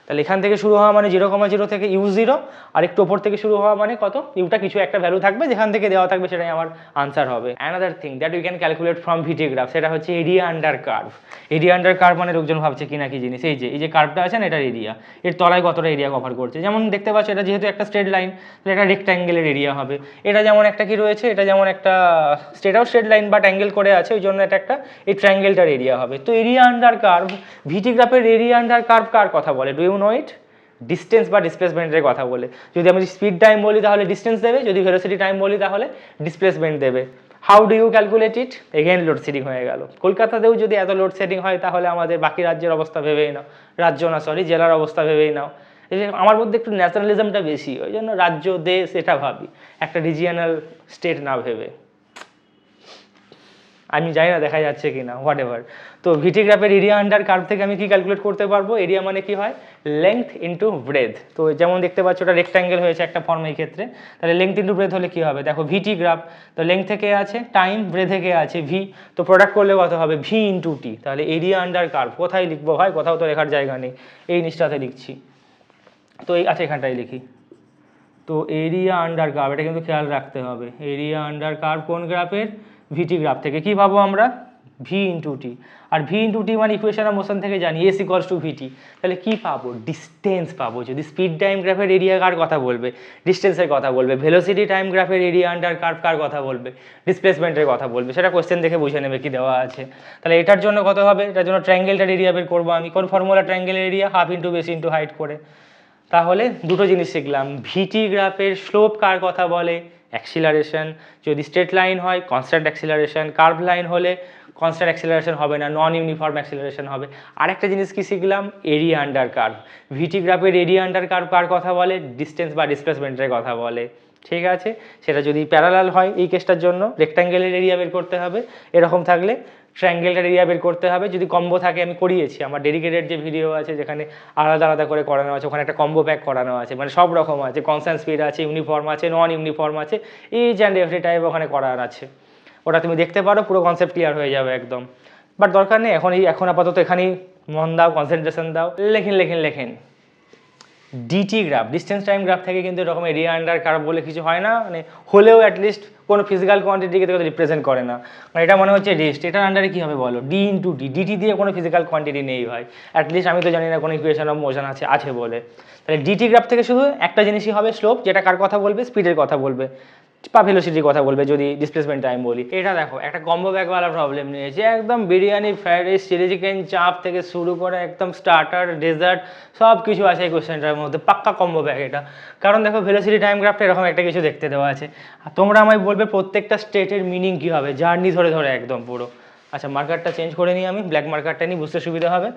তাহলে এখান থেকে শুরু হওয়া মানে 0,0 থেকে u0, আর একটু ওপর থেকে শুরু হওয়া মানে কত, ইউটা কিছু একটা ভ্যালু থাকবে, যেখান থেকে দেওয়া থাকবে সেটাই আমার আনসার হবে। Another thing that we can calculate from VT graph, সেটা হচ্ছে area under curve. Area under curve মানে লোকজন ভাবছে কি না কি জিনিস, এই যে কার্ভটা আছে না, এটার এরিয়া, এর তলায় কতটা এরিয়া কভার করছে। যেমন দেখতে পাচ্ছ এটা যেহেতু একটা স্ট্রেট লাইন, তাহলে এটা রেক্ট্যাঙ্গেলের এরিয়া হবে। এটা যেমন একটা কি রয়েছে, এটা যেমন একটা এটাও স্ট্রেট লাইন বাট অ্যাঙ্গেল করে আছে, ওই জন্য এটা একটা এই ট্রায়াঙ্গেলটার এরিয়া হবে। তো এরিয়া আন্ডার কার্ভ, ভিটি গ্রাফের এরিয়া আন্ডার কার্ভ কার কথা বলে, do you know it? Distance বা ডিসপ্লেসমেন্টের কথা বলে। যদি আমি স্পিড টাইম বলি তাহলে ডিস্টেন্স দেবে, যদি ভেলোসিটি টাইম বলি তাহলে ডিসপ্লেসমেন্ট দেবে। How do you calculate it? Again load shedding হয়ে গেল। কলকাতাতেও যদি এত লোডশেডিং হয় তাহলে আমাদের বাকি রাজ্যের অবস্থা ভেবেই নাও, রাজ্য না সরি জেলার অবস্থা ভেবেই নাও। এই যে আমার মধ্যে একটু ন্যাশনালিজমটা বেশি, ওই জন্য রাজ্য দেশ এটা ভাবি, একটা রিজিয়নাল স্টেট না ভেবে। আমি জানি না দেখা যাচ্ছে কি না, হোয়াট এভার। তো ভিটি গ্রাফের এরিয়া আন্ডার কার্ভ থেকে আমি কি ক্যালকুলেট করতে পারবো, এরিয়া মানে কি হয়, লেংথ ইন্টু ব্রেথ। তো যেমন দেখতে পাচ্ছ ওটা রেক্ট্যাঙ্গেল হয়েছে একটা ফর্ম, এই ক্ষেত্রে তাহলে লেংথ ইন্টু ব্রেথ হলে কি হবে, দেখো ভিটি গ্রাফ, তো লেংথ থেকে আছে টাইম, ব্রেথ থেকে আছে ভি, তো প্রোডাক্ট করলে কত হবে, ভি ইন্টু টি। তাহলে এরিয়া আন্ডার কার্ভ কোথায় লিখবো ভাই, কোথাও তো লেখার জায়গা নেই, এই নিচটাতে লিখছি। তো এই আচ্ছা এখানটাই লিখি। তো এরিয়া আন্ডার কার্ভ, এটা কিন্তু খেয়াল রাখতে হবে, এরিয়া আন্ডার কার্ভ কোন গ্রাফের, ভিটি গ্রাফ থেকে। কি পাবো আমরা, ভি ইন্টু টি, আর ভি ইন্টু টি মানে ইকুয়েশন অফ মোশন থেকে জানি এস ইকুয়ালস টু ভিটি। তাহলে কি পাবো, ডিস্টেন্স পাবো। যদি স্পিড টাইম গ্রাফের এরিয়া কার কথা বলবে, ডিস্টেন্সের কথা বলবে। ভেলোসিটি টাইম গ্রাফের এরিয়া আন্ডার কার্ভ কার কথা বলবে, ডিসপ্লেসমেন্টের কথা বলবে। সেটা কোশ্চেন দেখে বুঝে নেবে কি দেওয়া আছে। তাহলে এটার জন্য কত হবে, এটার জন্য ট্রায়াঙ্গেলটার এরিয়া বের করবো আমি। কোন ফর্মুলা ট্রায়াঙ্গেলের area, half into base into height করে। তাহলে দুটো জিনিস শিখলাম, ভিটি গ্রাফের স্লোপ কার কথা বলে, অ্যাক্সিলারেশন। যদি স্ট্রেট লাইন হয় কনস্ট্যান্ট অ্যাক্সিলারেশন, কার্ভ লাইন হলে কনস্ট্যান্ট অ্যাক্সিলারেশন হবে না, নন ইউনিফর্ম অ্যাক্সিলারেশন হবে। আরেকটা জিনিস কি শিখলাম, এরিয়া আন্ডার কার্ভ। ভিটি গ্রাফের এরিয়া আন্ডার কার্ভ কার কথা বলে, ডিস্টেন্স বা ডিসপ্লেসমেন্টের কথা বলে। ঠিক আছে, সেটা যদি প্যারালাল হয় এই কেসটার জন্য রেক্ট্যাঙ্গেলের এরিয়া বের করতে হবে, এরকম থাকলে ট্রায়াঙ্গেলটার এরিয়া বের করতে হবে। যদি কম্বো থাকে, আমি করিয়েছি আমার ডেডিকেটেড যে ভিডিও আছে যেখানে আলাদা আলাদা করে করানো আছে, ওখানে একটা কম্বো প্যাক করানো আছে, মানে সব রকম আছে, কনস্ট্যান্ট স্পিড আছে, ইউনিফর্ম আছে, নন ইউনিফর্ম আছে, ইচ অ্যান্ড এভরি টাইপ ওখানে করার আছে। ওটা তুমি দেখতে পারো, পুরো কনসেপ্ট ক্লিয়ার হয়ে যাবে একদম। বাট দরকার নেই এখন আপাতত এখানেই মন দাও, কনসেন্ট্রেশন দাও। লেখেন DT graph, distance time graph থেকে কিন্তু এরকম এরিয়া আন্ডার কার্ভ বলে কিছু হয় না, মানে হলেও অ্যাটলিস্ট কোনো ফিজিক্যাল কোয়ান্টিটিকে তো রিপ্রেজেন্ট করে না। মানে এটা মনে হচ্ছে রেস্ট, এটার আন্ডারে কী হবে বলো, ডি ইন্টু ডি, ডিটি দিয়ে কোনো ফিজিক্যাল কোয়ান্টিটি নেই ভাই, অ্যাটলিস্ট আমি তো জানি না কোনো ইকুয়েশন অফ মোশন আছে বলে। তাহলে ডিটি গ্রাফ থেকে শুধু একটা জিনিসই হবে স্লোপ, যেটা কার কথা বলবে, স্পিডের কথা বলবে বা ভেলোসিটির কথা বলবে যদি ডিসপ্লেসমেন্ট টাইম বলি। এটা দেখো একটা কম্বো ব্যাগওয়ালা প্রবলেম নিয়েছে, একদম biryani, fried rice, chilli chicken, chaap থেকে শুরু করে একদম স্টার্টার, ডেজার্ট সব কিছু আছে এই কোয়েশ্চেনটার মধ্যে, পাক্কা কম্বো ব্যাগ এটা। কারণ দেখো ভেলোসিটি টাইম গ্রাফটা এরকম একটা কিছু দেখতে দেওয়া আছে, আর তোমরা আমায় বলবে প্রত্যেকটা স্টেটের মিনিং কী হবে, জার্নি ধরে ধরে একদম পুরো। আচ্ছা মার্কারটা চেঞ্জ করে নিই আমি, ব্ল্যাক মার্কারটা নিই, বুঝতে সুবিধা হবে।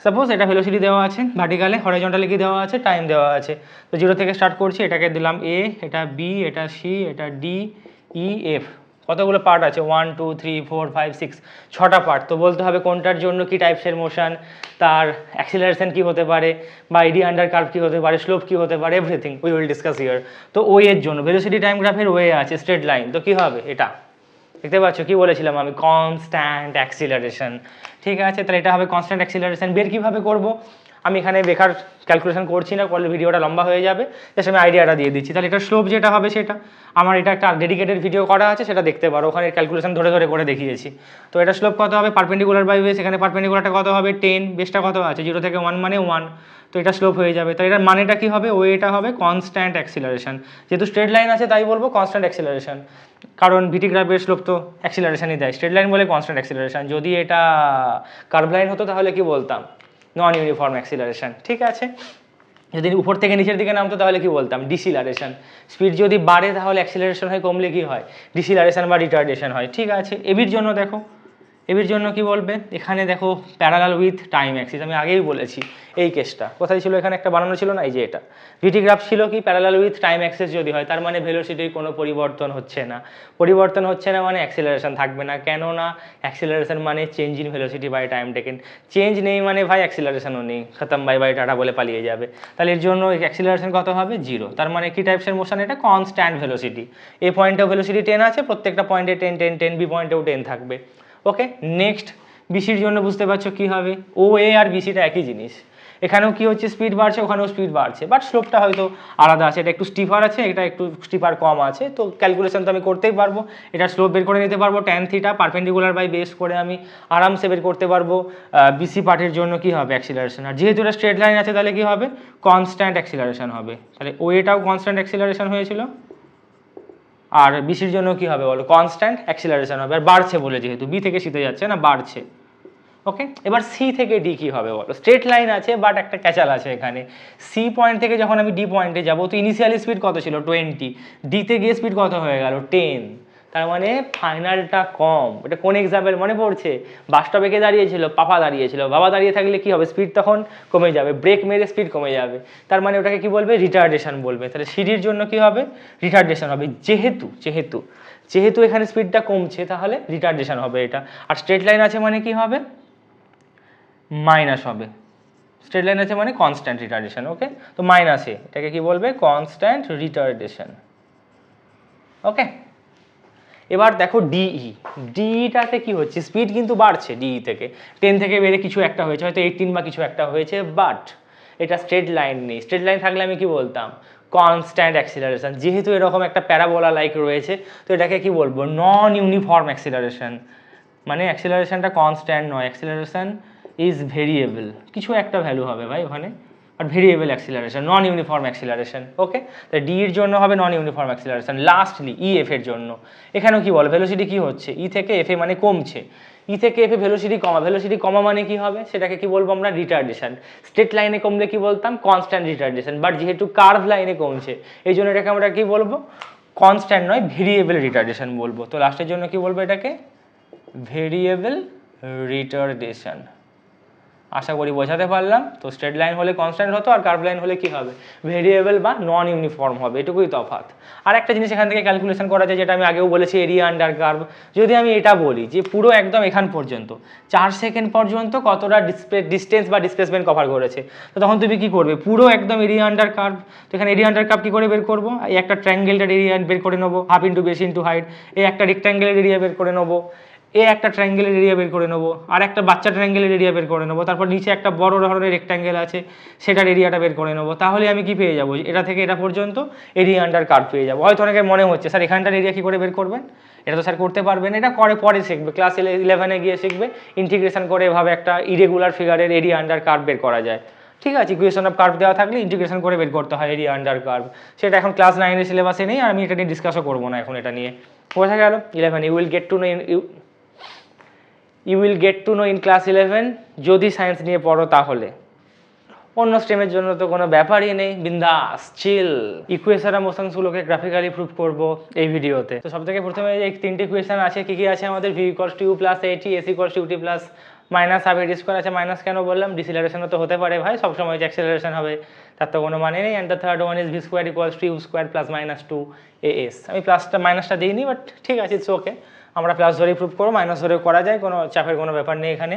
সাপোজ এটা ভেলোসিটি দেওয়া আছে, ভার্টিকালে, হরাইজন্টালে কি দেওয়া আছে, টাইম দেওয়া আছে। তো 0 থেকে স্টার্ট করছি, এটাকে দিলাম এ, এটা বি, এটা সি, এটা ডি, ই, এফ। কতগুলো পার্ট আছে, 1 2 3 4 5 6, 6টা পার্ট। তো বলতে হবে কোনটার জন্য কি টাইপসের মোশন, তার অ্যাক্সিলারেশন কি হতে পারে, বা এরিয়া আন্ডার কার্ভ কি হতে পারে, স্লোপ কি হতে পারে, everything we will discuss here. তো ওয়ে এর জন্য ভেলোসিটি টাইম গ্রাফের ওয়ে আছে স্ট্রেট লাইন, তো কি হবে, এটা দেখতে পাচ্ছ কি বলেছিলাম আমি, কনস্ট্যান্ট অ্যাক্সিলারেশন। ঠিক আছে, তাহলে এটা হবে কনস্ট্যান্ট অ্যাক্সিলারেশন। বের কীভাবে করবো, আমি এখানে বেকার ক্যালকুলেশন করছি না, করলে ভিডিওটা লম্বা হয়ে যাবে, জাস্ট আমি আইডিয়াটা দিয়ে দিচ্ছি। তাহলে এটা স্লোপ যেটা হবে সেটা আমার এটা একটা ডেডিকেটেড ভিডিও করা আছে, সেটা দেখতে পারো, ওখানে ক্যালকুলেশন ধরে ধরে করে দেখিয়েছি। তো এটা স্লোপ কত হবে, পারপেন্ডিকুলার বাই বেস, এখানে পারপেন্ডিকুলারটা কত হবে 10, বেসটা কত আছে 0 থেকে 1 মানে 1, তো এটা স্লোপ হয়ে যাবে। তো এটার মানেটা কি হবে, ওয়েটা হবে কনস্ট্যান্ট অ্যাক্সিলারেশন। যেহেতু স্ট্রেট লাইন আছে তাই বলবো কনস্ট্যান্ট অ্যাক্সিলারেশন, কারণ ভিটি গ্রাফের স্লোপ তো অ্যাক্সিলারেশনই দেয়, স্ট্রেট লাইন বলে কনস্ট্যান্ট অ্যাক্সিলারেশন। যদি এটা কার্ভ লাইন হতো তাহলে কি বলতাম, নন ইউনিফর্ম অ্যাক্সিলারেশন। ঠিক আছে, যদি উপর থেকে নিচের দিকে নামতো তাহলে কি বলতাম, ডিসিলারেশন। স্পিড যদি বাড়ে তাহলে অ্যাক্সিলারেশন হয়, কমলে কি হয়, ডিসিলারেশন বা রিটার্ডেশন হয়। ঠিক আছে, এবির জন্য দেখো, এবির জন্য কি বলবে, এখানে দেখো প্যারালাল উইথ টাইম অ্যাক্সিস, আমি আগেই বলেছি এই কেসটা কোথায় ছিল, এখানে একটা বানানো ছিল না, এই যে এটা ভিটি গ্রাফ ছিল কি প্যারালাল উইথ টাইম অ্যাক্সিস যদি হয়, তার মানে ভেলোসিটির কোনো পরিবর্তন হচ্ছে না। পরিবর্তন হচ্ছে না মানে অ্যাক্সিলারেশন থাকবে না, কেন না, অ্যাক্সিলারেশন মানে change in velocity by time taken. Change নেই মানে ভাই অ্যাক্সিলারেশনও নেই, খতম, বাই বাই টাটা বলে পালিয়ে যাবে। তাহলে এর জন্য অ্যাক্সিলারেশন কত হবে, 0। তার মানে কি টাইপসের মোশন, এটা কনস্ট্যান্ট ভেলোসিটি। এ পয়েন্টেও ভেলোসিটি 10 আছে, প্রত্যেকটা পয়েন্টে 10 10 10, বি পয়েন্টেও 10 থাকবে। ওকে, নেক্সট বিসির জন্য বুঝতে পারছো কি হবে, ও এ আর বিসিটা একই জিনিস। এখানেও কি হচ্ছে স্পিড বাড়ছে, ওখানেও স্পিড বাড়ছে, বাট স্লোপটা হয়তো আলাদা আছে, এটা একটু স্টিফার আছে, এটা একটু স্টিফার কম আছে। তো ক্যালকুলেশন তো আমি করতেই পারবো, এটা স্লোপ বের করে নিতে পারবো, tan theta perpendicular by base করে আমি আরামসে বের করতে পারবো বিসি পার্টের জন্য কি হবে অ্যাক্সিলারেশন। আর যেহেতু এটা স্ট্রেট লাইন আছে তাহলে কি হবে কনস্ট্যান্ট অ্যাক্সিলারেশন হবে, তাহলে ওয়েটাও কনস্ট্যান্ট অ্যাক্সিলারেশন হয়েছিল, আর বিসির জন্য কি হবে বলো কনস্ট্যান্ট অ্যাক্সিলারেশন হবে, আর বাড়ছে বলে যেহেতু বি থেকে সিতে যাচ্ছে না বাড়ছে। ওকে, এবার সি থেকে ডি কি হবে বলো, স্ট্রেট লাইন আছে বাট একটা ক্যাচাল আছে এখানে। সি পয়েন্ট থেকে যখন আমি ডি পয়েন্টে যাবো তো ইনিশিয়ালি স্পিড কত ছিল 20, ডিতে গিয়ে স্পিড কত হয়ে গেল 10, তার মানে ফাইনালটা কম। এটা কোন এক্সাম্পল মনে পড়ছে, বাসটা বেঁকে দাঁড়িয়েছিল, পাপা দাঁড়িয়েছিল, বাবা দাঁড়িয়ে থাকলে কি হবে স্পিড তখন কমে যাবে, ব্রেক মেরে স্পিড কমে যাবে, তার মানে ওটাকে কি বলবে রিটার্ডেশন বলবে। তাহলে সিডির জন্য কি হবে রিটার্ডেশন হবে, যেহেতু যেহেতু যেহেতু এখানে স্পিডটা কমছে তাহলে রিটার্ডেশন হবে এটা। আর স্ট্রেট লাইন আছে মানে কি হবে মাইনাস হবে, স্ট্রেট লাইন আছে মানে কনস্ট্যান্ট রিটার্ডেশন। ওকে, তো মাইনাসে এটাকে কি বলবে কনস্ট্যান্ট রিটার্ডেশন। ওকে, এবার দেখো ডিই, ডিটাতে কি হচ্ছে স্পিড কিন্তু বাড়ছে, ডিই থেকে 10 থেকে বেড়ে কিছু একটা হয়েছে, হয়তো 18 বা কিছু একটা হয়েছে, বাট এটা স্ট্রেট লাইন নেই। স্ট্রেট লাইন থাকলে আমি কি বলতাম কনস্ট্যান্ট অ্যাক্সিলারেশন, যেহেতু এরকম একটা প্যারাবোলা লাইক রয়েছে তো এটাকে কি বলবো নন ইউনিফর্ম অ্যাক্সিলারেশন, মানে অ্যাক্সিলারেশনটা কনস্ট্যান্ট নয়, অ্যাক্সিলারেশন ইজ ভেরিয়েবল, কিছু একটা ভ্যালু হবে ভাই ওখানে, আর variable acceleration non uniform acceleration. Okay, তাই ডি এর জন্য হবে non uniform acceleration. Lastly E F এর জন্য এখানেও কি বলে ভেলোসিটি কি হচ্ছে ই থেকে এফ এ মানে কমছে, ই থেকে এফ এ ভেলোসিটি কমা, ভেলোসিটি কমা মানে কি হবে সেটাকে কি বলবো আমরা রিটার্ডেশন। স্ট্রেট লাইনে কমলে কি বলতাম কনস্ট্যান্ট রিটার্ডেশন, বাট যেহেতু কার্ভ লাইনে কমছে এই জন্য এটাকে আমরা কি বলবো কনস্ট্যান্ট নয় ভেরিয়েবল রিটার্ডেশন বলবো। তো লাস্টের জন্য কি বলবো এটাকে ভেরিয়েবল রিটার্ডেশন। আশা করি বোঝাতে পারলাম। তো স্ট্রেট লাইন হলে কনস্ট্যান্ট হতো, আর কার্ভ লাইন হলে কি হবে ভেরিয়েবল বা নন ইউনিফর্ম হবে, এটুকুই তফাৎ। আর একটা জিনিস এখান থেকে ক্যালকুলেশন করা যায় যেটা আমি আগেও বলেছি এরিয়া আন্ডার কার্ভ। যদি আমি এটা বলি যে পুরো একদম এখান পর্যন্ত 4 সেকেন্ড পর্যন্ত কতটা ডিস্টেন্স বা ডিসপ্লেসমেন্ট কভার করেছে, তো তখন তুমি কি করবে পুরো একদম এরিয়া আন্ডার কার্ভ। তো এখানে এরিয়া আন্ডার কার্ভ কী করে বের করবো, এই একটা ট্রায়াঙ্গেলটার এরিয়া বের করে নেবো, half into base into height, এই একটা রেক্ট্যাঙ্গেলের এরিয়া বের করে নেবো, এ একটা ট্রায়াঙ্গেলের এরিয়া বের করে নেবো, আর একটা বাচ্চা ট্রায়াঙ্গেলের এরিয়া বের করে নেবো, তারপর নিচে একটা বড় ধরনের রেক্ট্যাঙ্গেল আছে সেটার এরিয়াটা বের করে নেবো। তাহলে আমি কি পেয়ে যাবো এটা থেকে এটা পর্যন্ত এরিয়া আন্ডার কার্ভ পেয়ে যাবো। হয়তো অনেকের মনে হচ্ছে স্যার এখানটার এরিয়া কী করে বের করবেন, এটা তো স্যার করতে পারবেন, এটা পরে শিখবে, ক্লাস 11-এ গিয়ে শিখবে ইন্টিগ্রেশন করে এভাবে একটা ইরেগুলার ফিগারের এরিয়া আন্ডার কার্ভ বের করা যায়। ঠিক আছে, ইকুয়েশন অফ কার্ভ দেওয়া থাকলে ইন্টিগ্রেশন করে বের করতে হয় এরিয়া আন্ডার কার্ভ, সেটা এখন ক্লাস 9-এর সিলেবাসে নেই আর আমি এটা নিয়ে ডিসকাসও করবো না এখন, এটা নিয়ে বোঝা গেল। 11 you will get to know in class 11 যদি সায়েন্স নিয়ে পড়ো তাহলে। অন্য স্ট্রিমের জন্য তো কোনো ব্যাপারই নেই, বিন্দাস চিল। ইকুয়েশন আর মোশনসগুলোকে গ্রাফিক্যালি প্রুভ করবো এই ভিডিওতে। তো সব থেকে প্রথমে এই 3টে ইকুয়েশন আছে, কি কি আছে আমাদের V equals to you plus A T, S equals to UT plus minus half এটি স্কোয়ার আছে। মাইনাস কেন বললাম, ডিসিলারেশনও তো হতে পারে ভাই, সবসময় যে অ্যাক্সেলারেশন হবে তার তো কোনো মানে নেই। And the third one is V square equals to you square plus minus 2 as। আমি প্লাসটা মাইনাসটা দিইনি, বাট ঠিক আছে ইটস ওকে, আমরা প্লাস ধরেই প্রুভ করবো, মাইনাস ধরেও করা যায়, কোনো চাপের কোনো ব্যাপার নেই এখানে।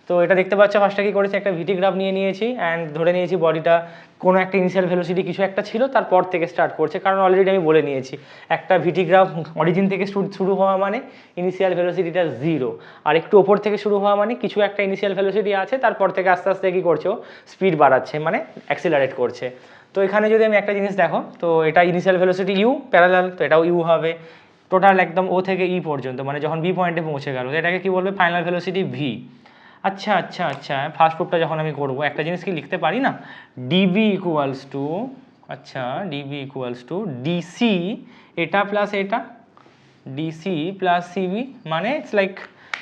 তো এটা দেখতে পাচ্ছ ফার্স্টে কি করেছি, একটা ভিটি গ্রাফ নিয়ে নিয়েছি অ্যান্ড ধরে নিয়েছি বডিটা কোনো একটা ইনিশিয়াল ভেলোসিটি কিছু একটা ছিল তারপর থেকে স্টার্ট করছে, কারণ অলরেডি আমি বলে নিয়েছি একটা ভিটি গ্রাফ অরিজিন থেকে শুরু হওয়া মানে ইনিশিয়াল ভেলোসিটিটা 0, আর একটু ওপর থেকে শুরু হওয়া মানে কিছু একটা ইনিশিয়াল ভেলোসিটি আছে তারপর থেকে আস্তে আস্তে কী করছে ও স্পিড বাড়াচ্ছে মানে অ্যাক্সিলারেট করছে। তো এখানে যদি আমি একটা জিনিস দেখো, তো এটা ইনিশিয়াল ভেলোসিটি ইউ প্যারালাল, তো এটাও ইউ হবে টোটাল একদম ও থেকে ই পর্যন্ত, মানে যখন বি পয়েন্টে পৌঁছে গেল এটাকে কি বলবে ফাইনাল ভেলোসিটি ভি। আচ্ছা আচ্ছা আচ্ছা, ফার্স্ট প্রুফটা যখন আমি করবো একটা জিনিস কি লিখতে পারি না, ডিবি ইকুয়ালস টু, আচ্ছা ডিবি ইকুয়ালস টু ডিসি এটা প্লাস এটা, ডিসি প্লাস সিবি, মানে ইটস লাইক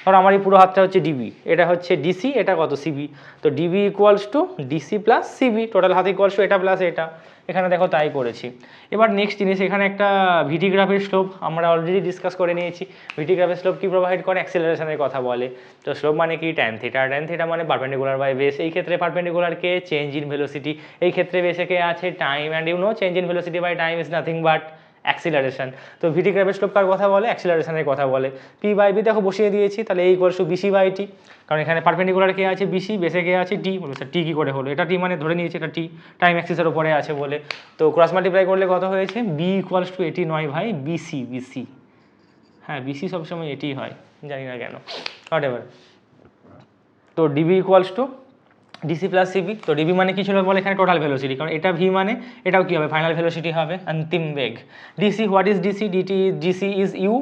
ধরো আমার এই পুরো হাতটা হচ্ছে ডিবি, এটা হচ্ছে ডিসি, এটা কত সিবি, তো DB equals to DC plus CB, total হাত ইকুয়ালস টু এটা প্লাস এটা। এখানে দেখো তাই করেছি। এবার নেক্সট জিনিস, এখানে একটা ভিটি গ্রাফের স্লোপ আমরা অলরেডি ডিসকাস করে নিয়েছি। ভিটি গ্রাফের স্লোপ কি প্রোভাইড করে, অ্যাক্সেলারেশনের কথা বলে। তো স্লোপ মানে কি ট্যান থিটা, ট্যান থিটা মানে পারপেন্ডিকুলার বাই বেস, এই ক্ষেত্রে পারপেন্ডিকুলারকে চেঞ্জ ইন ভেলোসিটি, এই ক্ষেত্রে বেসে কে আছে time, and you know change in velocity by time is nothing but acceleration. তো ভিটি গ্রাফের স্লোপ কার কথা বলে, অ্যাক্সিলারেশনের কথা বলে। পি বাই বি দেখো বসিয়ে দিয়েছি, তাহলে এই equals to BC by T, কারণ এখানে পারপেন্ডিকুলার কে আছে বিসি, বেসে কে আছে টি, বলবে স্যার টি কী করে হলো, এটা টি মানে ধরে নিয়েছে এটা টি টাইম অ্যাক্সিসের উপরে আছে বলে, তো ক্রস মাল্টিপ্লাই করলে কত হয়েছে বি ইকুয়ালস টু এটি নয় ভাই বিসি, বিসি হ্যাঁ বিসি সবসময় এটি হয় জানি না কেন, হোয়াট এভার। তো DB equals to DC plus CB. তো ডিবি মানে কি ছিল বলে এখানে টোটাল ভেলোসিটি, কারণ এটা ভি মানে এটাও কি হবে ফাইনাল ভেলোসিটি হবে, অন্তিম বেগ। DC, what is DC? DC is U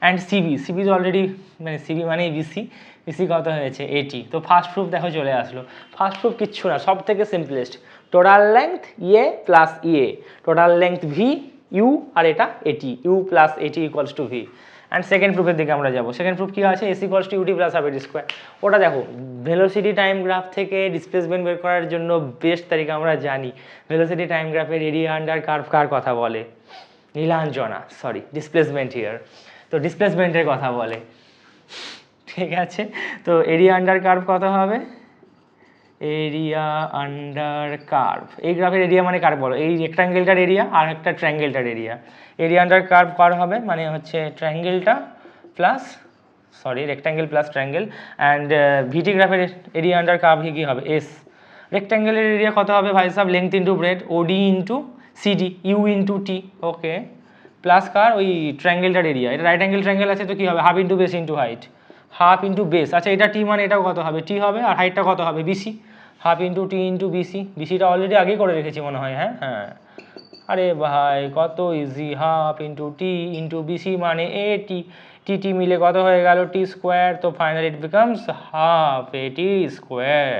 and CB, CB is already মানে সিবি মানেই বিসি, বিসি কত হয়েছে এটি। তো ফার্স্ট প্রুফ দেখো চলে আসলো। ফার্স্ট প্রুফ কিচ্ছু না, সব থেকে সিম্পলেস্ট, টোটাল লেংথ ইয়ে প্লাস ইয়ে, টোটাল লেংথ ভি ইউ আর এটা A T, U plus A T equals to V. And second প্রুফের দিকে আমরা যাবো। সেকেন্ড প্রুফ কী আছে? AC equals to UT plus half এটি স্কোয়ার। ওটা দেখো ভেলোসিটি টাইম গ্রাফ থেকে ডিসপ্লেসমেন্ট বের করার জন্য বেস্ট তারিখ আমরা জানি। ভেলোসিটি টাইম গ্রাফের এরিয়া আন্ডার কার্ভ কার কথা বলে? নীলাঞ্জনা, সরি ডিসপ্লেসমেন্ট হিয়ার, তো ডিসপ্লেসমেন্টের কথা বলে, ঠিক আছে। তো এরিয়া আন্ডার কার্ভ কত হবে? এরিয়া আন্ডার কার্ভ, এই গ্রাফের এরিয়া মানে কার বলো? এই রেক্টাঙ্গেলটার এরিয়া আর একটা ট্রায়াঙ্গেলটার এরিয়া। এরিয়া আন্ডার কার্ভ কার হবে? মানে হচ্ছে ট্রায়াঙ্গেলটা plus, sorry rectangle plus triangle. And VT গ্রাফের এরিয়া আন্ডার কার্ভ কি হবে? এস। রেক্টাঙ্গেলের এরিয়া কত হবে ভাই সাহেব? Length into breadth, OD into CD, u into t, okay, plus কার ওই ট্রায়াঙ্গেলটার এরিয়া। এটা রাইট অ্যাঙ্গেল ট্রায়াঙ্গেল আছে তো কী হবে? Half into base into height, half into base. আচ্ছা এটা টি মানে এটাও কত হবে? টি হবে। আর হাইটটা কত হবে? বিসি, হাফ ইন্টু টি ইন্টু বিসি। বিসিটা অলরেডি আগেই করে রেখেছি মনে হয়, হ্যাঁ হ্যাঁ। আরে ভাই কত ইজি, হাফ ইন্টু টি ইন্টু বিসি মানে এ টি, টি টি মিলে কত হয়ে গেল? T square. তো finally it becomes half a t square.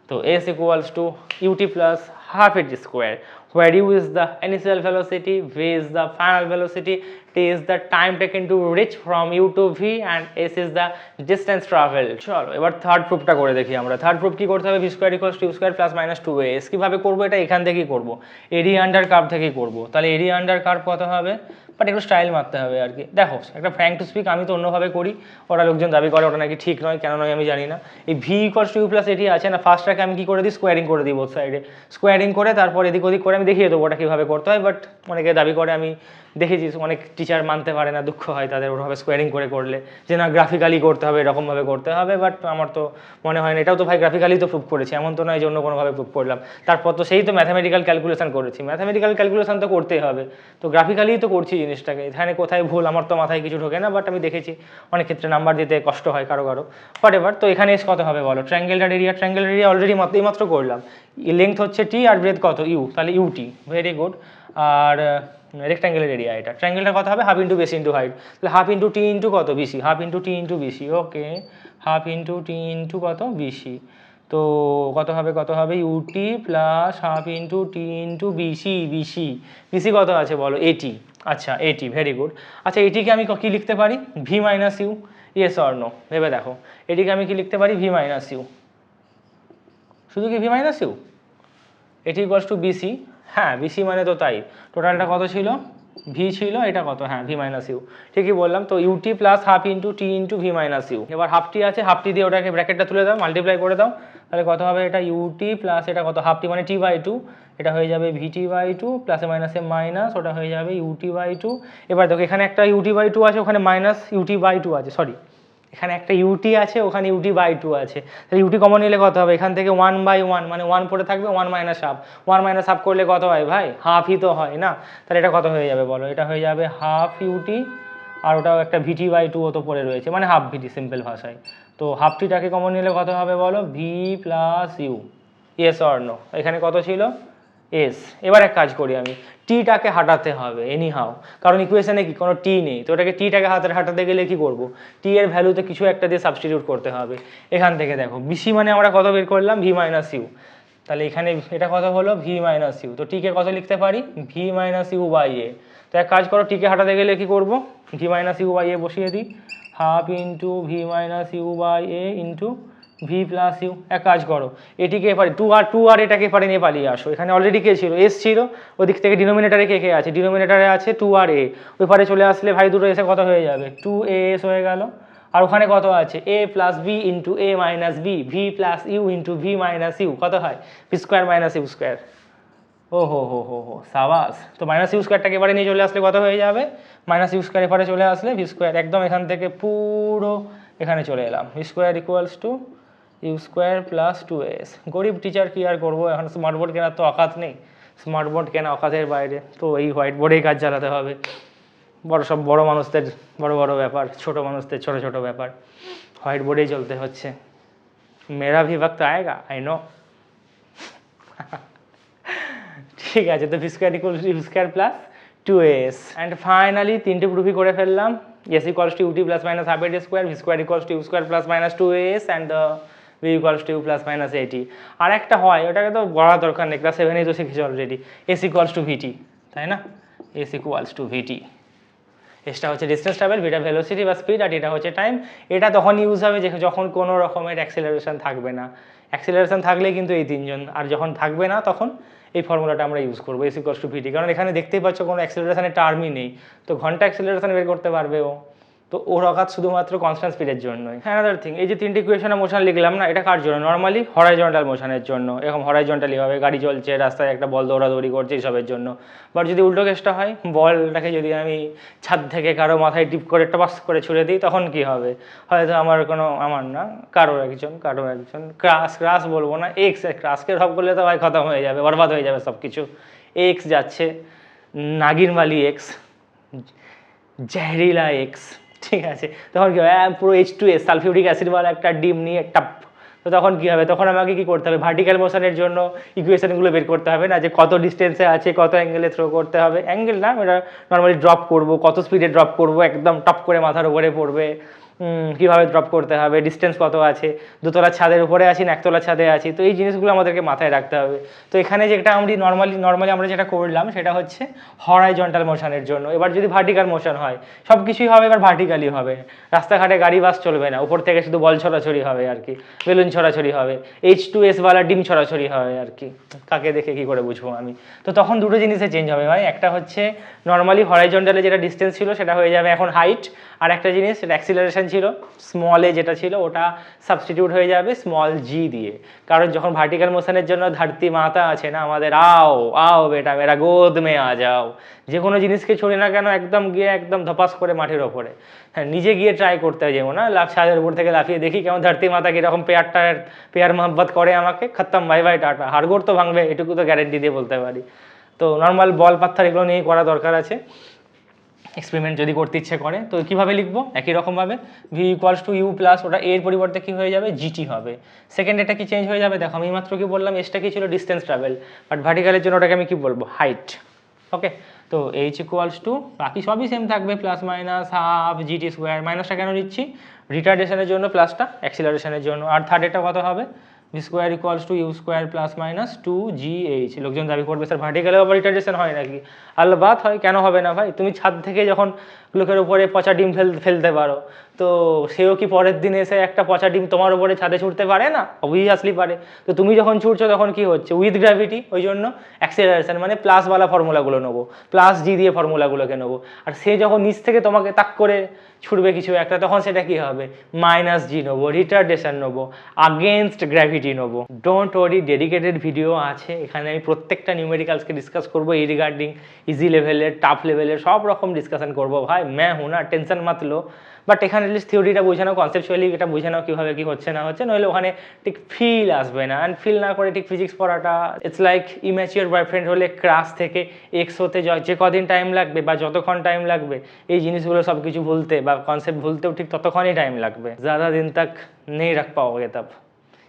তো s equals to UT plus half at square, where u is the initial velocity, v is the final velocity, t is the time taken to reach from u to v, and s is the distance traveled. চলো এবার third প্রুফটা করে দেখি আমরা। Third proof কি করতে হবে? V square equals to you square plus minus two S. কীভাবে করবো এটা? এখান থেকেই করবো, এরিয়া আন্ডার কার্ভ থেকেই করবো। তাহলে এরিয়া আন্ডার কার্ভ কত হবে? বাট একটু স্টাইল মারতে হবে আর কি। দেখো একটা ফ্র্যাঙ্ক টু স্পিক, আমি তো অন্যভাবে করি, ওরা লোকজন দাবি করে ওটা নাকি ঠিক নয়, কেন নয় আমি জানি না। এই V equals to you plus AT আছে না, ফার্স্টটাকে আমি কী করে দিই? স্কোয়ারিং করে দিই বোথ সাইডে। স্কোয়ারিং করে তারপর এদিক ওদিক করে আমি দেখিয়ে দেবো ওটা কীভাবে করতে হয়। বাট অনেকে দাবি করে, আমি দেখেছি অনেক টিচার মানতে পারে না, দুঃখ হয় তাদের ওভাবে স্কোয়ারিং করে করলে, যে না গ্রাফিক্যালি করতে হবে, এরকমভাবে করতে হবে। বাট আমার তো মনে হয় না, এটাও তো ভাই গ্রাফিক্যালি তো প্রুভ করেছি, এমন তো নয় যে অন্য কোনোভাবে প্রুভ করলাম। তারপর তো সেই তো ম্যাথামেটিক্যাল ক্যালকুলেশন করেছি, ম্যাথামেটিক্যাল ক্যালকুলেশন তো করতেই হবে, তো গ্রাফিক্যালি তো করছি জিনিসটাকে। এখানে কোথায় ভুল আমার তো মাথায় কিছু ঢোকে না, বাট আমি দেখেছি অনেক ক্ষেত্রে নাম্বার দিতে কষ্ট হয় কারো কারো, বাট এবার তো এখানে এস কত হবে বলো? ট্রায়াঙ্গেলটার এরিয়া, ট্রায়াঙ্গেলের এরিয়া অলরেডি এইমাত্র করলাম, লেংথ হচ্ছে টি আর ব্রেথ কত? ইউ, তাহলে ইউটি, ভেরি গুড। আর রেক্টাঙ্গেলের এরিয়া এটা, ট্রায়াঙ্গেলটা কত হবে? Half into base into height, তাহলে হাফ ইন্টু টি ইন্টু কত? বিসি, হাফ ইন্টু টি ইন্টু বিসি, ওকে, হাফ ইন্টু টি ইন্টু কত? বিসি। তো কত হবে? কত হবে? ইউটি প্লাস হাফ ইন্টু টি ইন্টু বিসি, বিসি, বিসি কত আছে বলো? এটি। আচ্ছা এটি, ভেরি গুড। আচ্ছা এটিকে আমি কী লিখতে পারি? V minus U, yes or no? ভেবে দেখো, এটিকে আমি কি লিখতে পারি? ভি মাইনাস ইউ, শুধু কি ভি মাইনাস ইউ? এটি ইকুয়ালস টু বিসি, হ্যাঁ বিসি মানে তো তাই, টোটালটা কত ছিল? ভি ছিল, এটা কত? হ্যাঁ ভি মাইনাস ইউ, ঠিকই বললাম। তো ইউটি প্লাস হাফ ইন্টু টি ইন্টু ভি মাইনাস ইউ। এবার হাফটি আছে, হাফটি দিয়ে ওটাকে ব্র্যাকেটটা তুলে দাও, মাল্টিপ্লাই করে দাও, তাহলে কত হবে? এটা ইউটি প্লাস এটা কত? হাফটি মানে টি বাই টু, এটা হয়ে যাবে ভিটি বাই টু, প্লাসে মাইনাসে মাইনাস, ওটা হয়ে যাবে ইউটি বাই টু। এবার দেখো এখানে একটা ইউটি বাই টু আছে, ওখানে মাইনাস ইউটি বাই টু আছে, সরি এখানে একটা ইউটি আছে, ওখানে ইউটি বাই টু আছে, তাহলে ইউটি কমন নিলে কত হবে? এখান থেকে 1/1 মানে 1 পড়ে থাকবে, 1 মাইনাস হাফ, 1 মাইনাস হাফ করলে কত হয় ভাই? হাফই তো হয় না, তাহলে এটা কত হয়ে যাবে বলো? এটা হয়ে যাবে হাফ ইউটি, আর ওটাও একটা ভিটি বাই টু ও তো পড়ে রয়েছে, মানে হাফ ভিটি সিম্পল ভাষায়। তো হাফটিটাকে কমন নিলে কত হবে বলো? V plus U, yes or no? এখানে কত ছিল? এস। এবার এক কাজ করি আমি, টিটাকে হাঁটাতে হবে এনি হাও, কারণ ইকুয়েশনে কি কোনো টি নেই, তো ওটাকে টিটাকে হাঁটাতে গেলে কি করবো? টি এর ভ্যালুতে কিছু একটা দিয়ে সাবস্টিটিউট করতে হবে। এখান থেকে দেখো বিসি মানে আমরা কত বের করলাম? ভি মাইনাস ইউ, তাহলে এখানে এটা কত হলো? V minus U. তো টিকে কত লিখতে পারি? V minus U by A. তো এক কাজ করো, টিকে হাঁটাতে গেলে কি করবো? V minus U by A বসিয়ে দিই, half into V minus U by A into V plus U. এক কাজ করো, এটিকে পারি টু আর এটাকে পারি নিয়ে পালিয়ে আসো, এখানে অলরেডি কে ছিল? এস ছিল, ওদিক থেকে ডিনোমিনেটারে কে কে আছে? ডিনোমিনেটারে আছে টু আর এ, ওই পারে চলে আসলে ভাই দুটো এসে কত হয়ে যাবে? টু এ এস হয়ে গেল। আর ওখানে কত আছে? A plus b into a minus b, v plus u into V minus u, কত হয়? V square minus u square. ও হো হো হো হো সাবাস। তো মাইনাস ইউ স্কোয়ারটাকে এবারে নিয়ে চলে আসলে কত হয়ে যাবে? মাইনাস ইউ স্কোয়ার এবারে চলে আসলে ভি স্কোয়ার, একদম এখান থেকে পুরো এখানে চলে এলাম, V square equals to you square plus two S. গরিব টিচার কি আর করবো, এখন স্মার্ট বোর্ড কেনার তো অকাত নেই, স্মার্ট বোর্ড কেনা অকাতের বাইরে, তো এই হোয়াইট বোর্ডেই কাজ চালাতে হবে। বড় মানুষদের বড় বড় ব্যাপার, ছোট মানুষদের ছোট ছোট ব্যাপার, হোয়াইট বোর্ডেই চলতে হচ্ছে। মেরা ভি ওয়াক্ত আয়েগা, আই নো। ঠিক আছে, তো v square equal to you square plus 2as and finally তিনটে প্রুফই করে ফেললাম। S equals to UT plus minus half এটি square, v square equals to you square plus minus 2as and v equals to you plus minus 80। আর একটা হয়, ওটাকে তো বলা দরকার নেই, ক্লাস 7 তো শিখেছি অলরেডি, এস ইকুয়ালস টু ভিটি, তাই না? এস ইকুয়ালস টু ভিটি, এসটা হচ্ছে ডিস্টেন্স ট্রাভেল, ভিটা ভেলোসিটি বা স্পিড, আর এটা হচ্ছে টাইম। এটা তখন ইউজ হবে যখন কোনো রকমের অ্যাক্সেলারেশন থাকবে না। অ্যাক্সেলারেশন থাকলে কিন্তু এই তিনজন, আর যখন থাকবে না তখন এই ফর্মুলাটা আমরা ইউজ করবো, এস ইকুয়ালস টু ভিটি। কারণ এখানে দেখতেই পাচ্ছ কোনো অ্যাক্সেলারেশনের টার্মই নেই, তো ঘন্টা অ্যাক্সেলারেশন বের করতে পারবে ও, তো ওর অকাত শুধুমাত্র কনস্ট্যান্ট স্পিডের জন্যই। অ্যানাদার থিং, এই যে তিনটি ইকুয়েশনে মোশন লিখলাম না, এটা কার জন্য? নর্মালি হরাইজন্টাল মোশনের জন্য। এরকম হরাইজন্টালি হবে, গাড়ি চলছে, রাস্তায় একটা বল দৌড়াদৌড়ি করছে, এইসবের জন্য। বাট যদি উল্টো কেসটা হয়, বলটাকে যদি আমি ছাদ থেকে কারো মাথায় টিপ করে টপাস করে ছুড়ে দিই, তখন কি হবে? হয়তো আমার না, কারো একজন ক্রাশ বলবো না, ক্রাশকে সব করলে তো ভাই খতম হয়ে যাবে, বরবাদ হয়ে যাবে সব কিছু। এক্স যাচ্ছে, নাগিনওয়ালি এক্স, জহরিলা এক্স, ঠিক আছে? তখন কী হবে? পুরো H2S সালফিউরিক অ্যাসিডওয়ালা একটা ডিম নিয়ে টাপ, তো তখন কী হবে? তখন আমাকে কী করতে হবে? ভার্টিক্যাল মোশনের জন্য ইকুয়েশনগুলো বের করতে হবে না, যে কত ডিস্টেন্সে আছে, কত অ্যাঙ্গেলে থ্রো করতে হবে। অ্যাঙ্গেল না, এটা নর্মালি ড্রপ করব, কত স্পিডে ড্রপ করব, একদম টপ করে মাথার উপরে পড়বে, কীভাবে ড্রপ করতে হবে, ডিস্টেন্স কত আছে, দোতলা ছাদের উপরে আছি না একতলা ছাদে আছি, তো এই জিনিসগুলো আমাদেরকে মাথায় রাখতে হবে। তো এখানে যেটা আমরা নর্মালি আমরা যেটা করলাম সেটা হচ্ছে হরাইজন্টাল মোশনের জন্য। এবার যদি ভার্টিক্যাল মোশন হয়, সব কিছুই হবে এবার ভার্টিক্যালি হবে। রাস্তাঘাটে গাড়ি বাস চলবে না, উপর থেকে শুধু বল ছড়াছড়ি হবে আর কি, বেলুন ছড়াছড়ি হবে, H2S ওয়ালা ডিম ছড়াছড়ি হবে আর কি। কাকে দেখে কি করে বুঝবো আমি? তো তখন দুটো জিনিসে চেঞ্জ হবে ভাই, একটা হচ্ছে নর্মালি হরাইজন্টালে যেটা ডিস্টেন্স ছিল সেটা হয়ে যাবে এখন হাইট, আর একটা জিনিস সেটা অ্যাক্সিলারেশন ছিল, স্মল এ যেটা ছিল ওটা সাবস্টিটিউট হয়ে যাবে স্মল জি দিয়ে। কারণ যখন ভার্টিক্যাল মোশনের জন্য ধরতি মাতা আছে না আমাদের, আও আও বেটা মেরা গোদ মে আ যাও, যে কোনো জিনিসকে ছড়ি না কেন একদম গিয়ে একদম ধপাস করে মাটির ওপরে, হ্যাঁ নিজে গিয়ে ট্রাই করতে যাবো না, ছাদের উপর থেকে লাফিয়ে দেখি কেমন ধরতি মাতা কীরকম পেয়ার মোহাব্বত করে আমাকে, খত্তাম বাই বাই টাটা, হাড়গোড় তো ভাঙবে, এটুকু তো গ্যারেন্টি দিয়ে বলতে পারি। তো নর্মাল বল পাথর এগুলো নিয়ে করা দরকার আছে এক্সপেরিমেন্ট যদি করতে ইচ্ছে করে। তো কীভাবে লিখবো? একই রকমভাবে V equals to you plus, ওটা এর পরিবর্তে কী হয়ে যাবে? জিটি হবে। সেকেন্ড এটা কি চেঞ্জ হয়ে যাবে? দেখো আমি মাত্র কি বললাম, এসটা কি ছিল? ডিস্টেন্স ট্রাভেল, বাট ভার্টিক্যালের জন্য ওটাকে আমি কি বলবো? হাইট। ওকে, তো এইচ ইকুয়ালস টু, বাকি সবই সেম থাকবে, plus minus half GT square. মাইনাসটা কেন নিচ্ছি? রিটার্ডেশনের জন্য, প্লাসটা অ্যাক্সিলারেশনের জন্য। আর থার্ড এটা কত হবে? V square equals to you square plus minus 2gh। লোকজন দাবি করবে স্যার ভার্টিক্যালে আবার রিটার্ডেশন হয় নাকি? আলবাত হয়, কেন হবে না ভাই? তুমি ছাদ থেকে যখন লোকের উপরে পচা ডিম ফেলতে পারো, তো সেও কি পরের দিন এসে একটা পচা ডিম তোমার উপরে ছাদে ছুটতে পারে না? অবভিয়াসলি পারে। তো তুমি যখন ছুটছো তখন কি হচ্ছে? উইথ গ্র্যাভিটি, ওই জন্য অ্যাক্সিলারেশন মানে প্লাসওয়ালা ফর্মুলাগুলো নেবো, প্লাস জি দিয়ে ফর্মুলাগুলোকে নেবো। আর সে যখন নিচ থেকে তোমাকে তাক করে ছুটবে কিছু একটা, তখন সেটা কি হবে? মাইনাস জি নেবো, রিটার্ডেশন নেবো, আগেনস্ট গ্র্যাভিটি নেবো। ডোন্ট ওয়ারি, ডেডিকেটেড ভিডিও আছে এখানে, আমি প্রত্যেকটা নিউমেরিক্যালসকে ডিসকাস করবো, এই রিগার্ডিং ইজি লেভেলের, টাফ লেভেলের সব রকম ডিসকাশন করবো ভাই। ম্যা হু না, টেনশন মত লো। বাট এখানে লিস্ট থিওরিটা বুঝে নাও, কনসেপচুয়ালি এটা বুঝে নাও কীভাবে কী হচ্ছে না হচ্ছে, নইলে ওখানে ঠিক ফিল আসবে না। অ্যান্ড ফিল না করে ঠিক ফিজিক্স পড়াটা, ইটস লাইক ইম্যাচিওর বয়ফ্রেন্ড হলে ক্রাশ থেকে এক্স হতে যে কদিন টাইম লাগবে বা যতক্ষণ টাইম লাগবে এই জিনিসগুলো সব কিছু ভুলতে বা কনসেপ্ট ভুলতেও ঠিক ততক্ষণই টাইম লাগবে। ज़्यादा दिन तक नहीं रख पाओगे तब,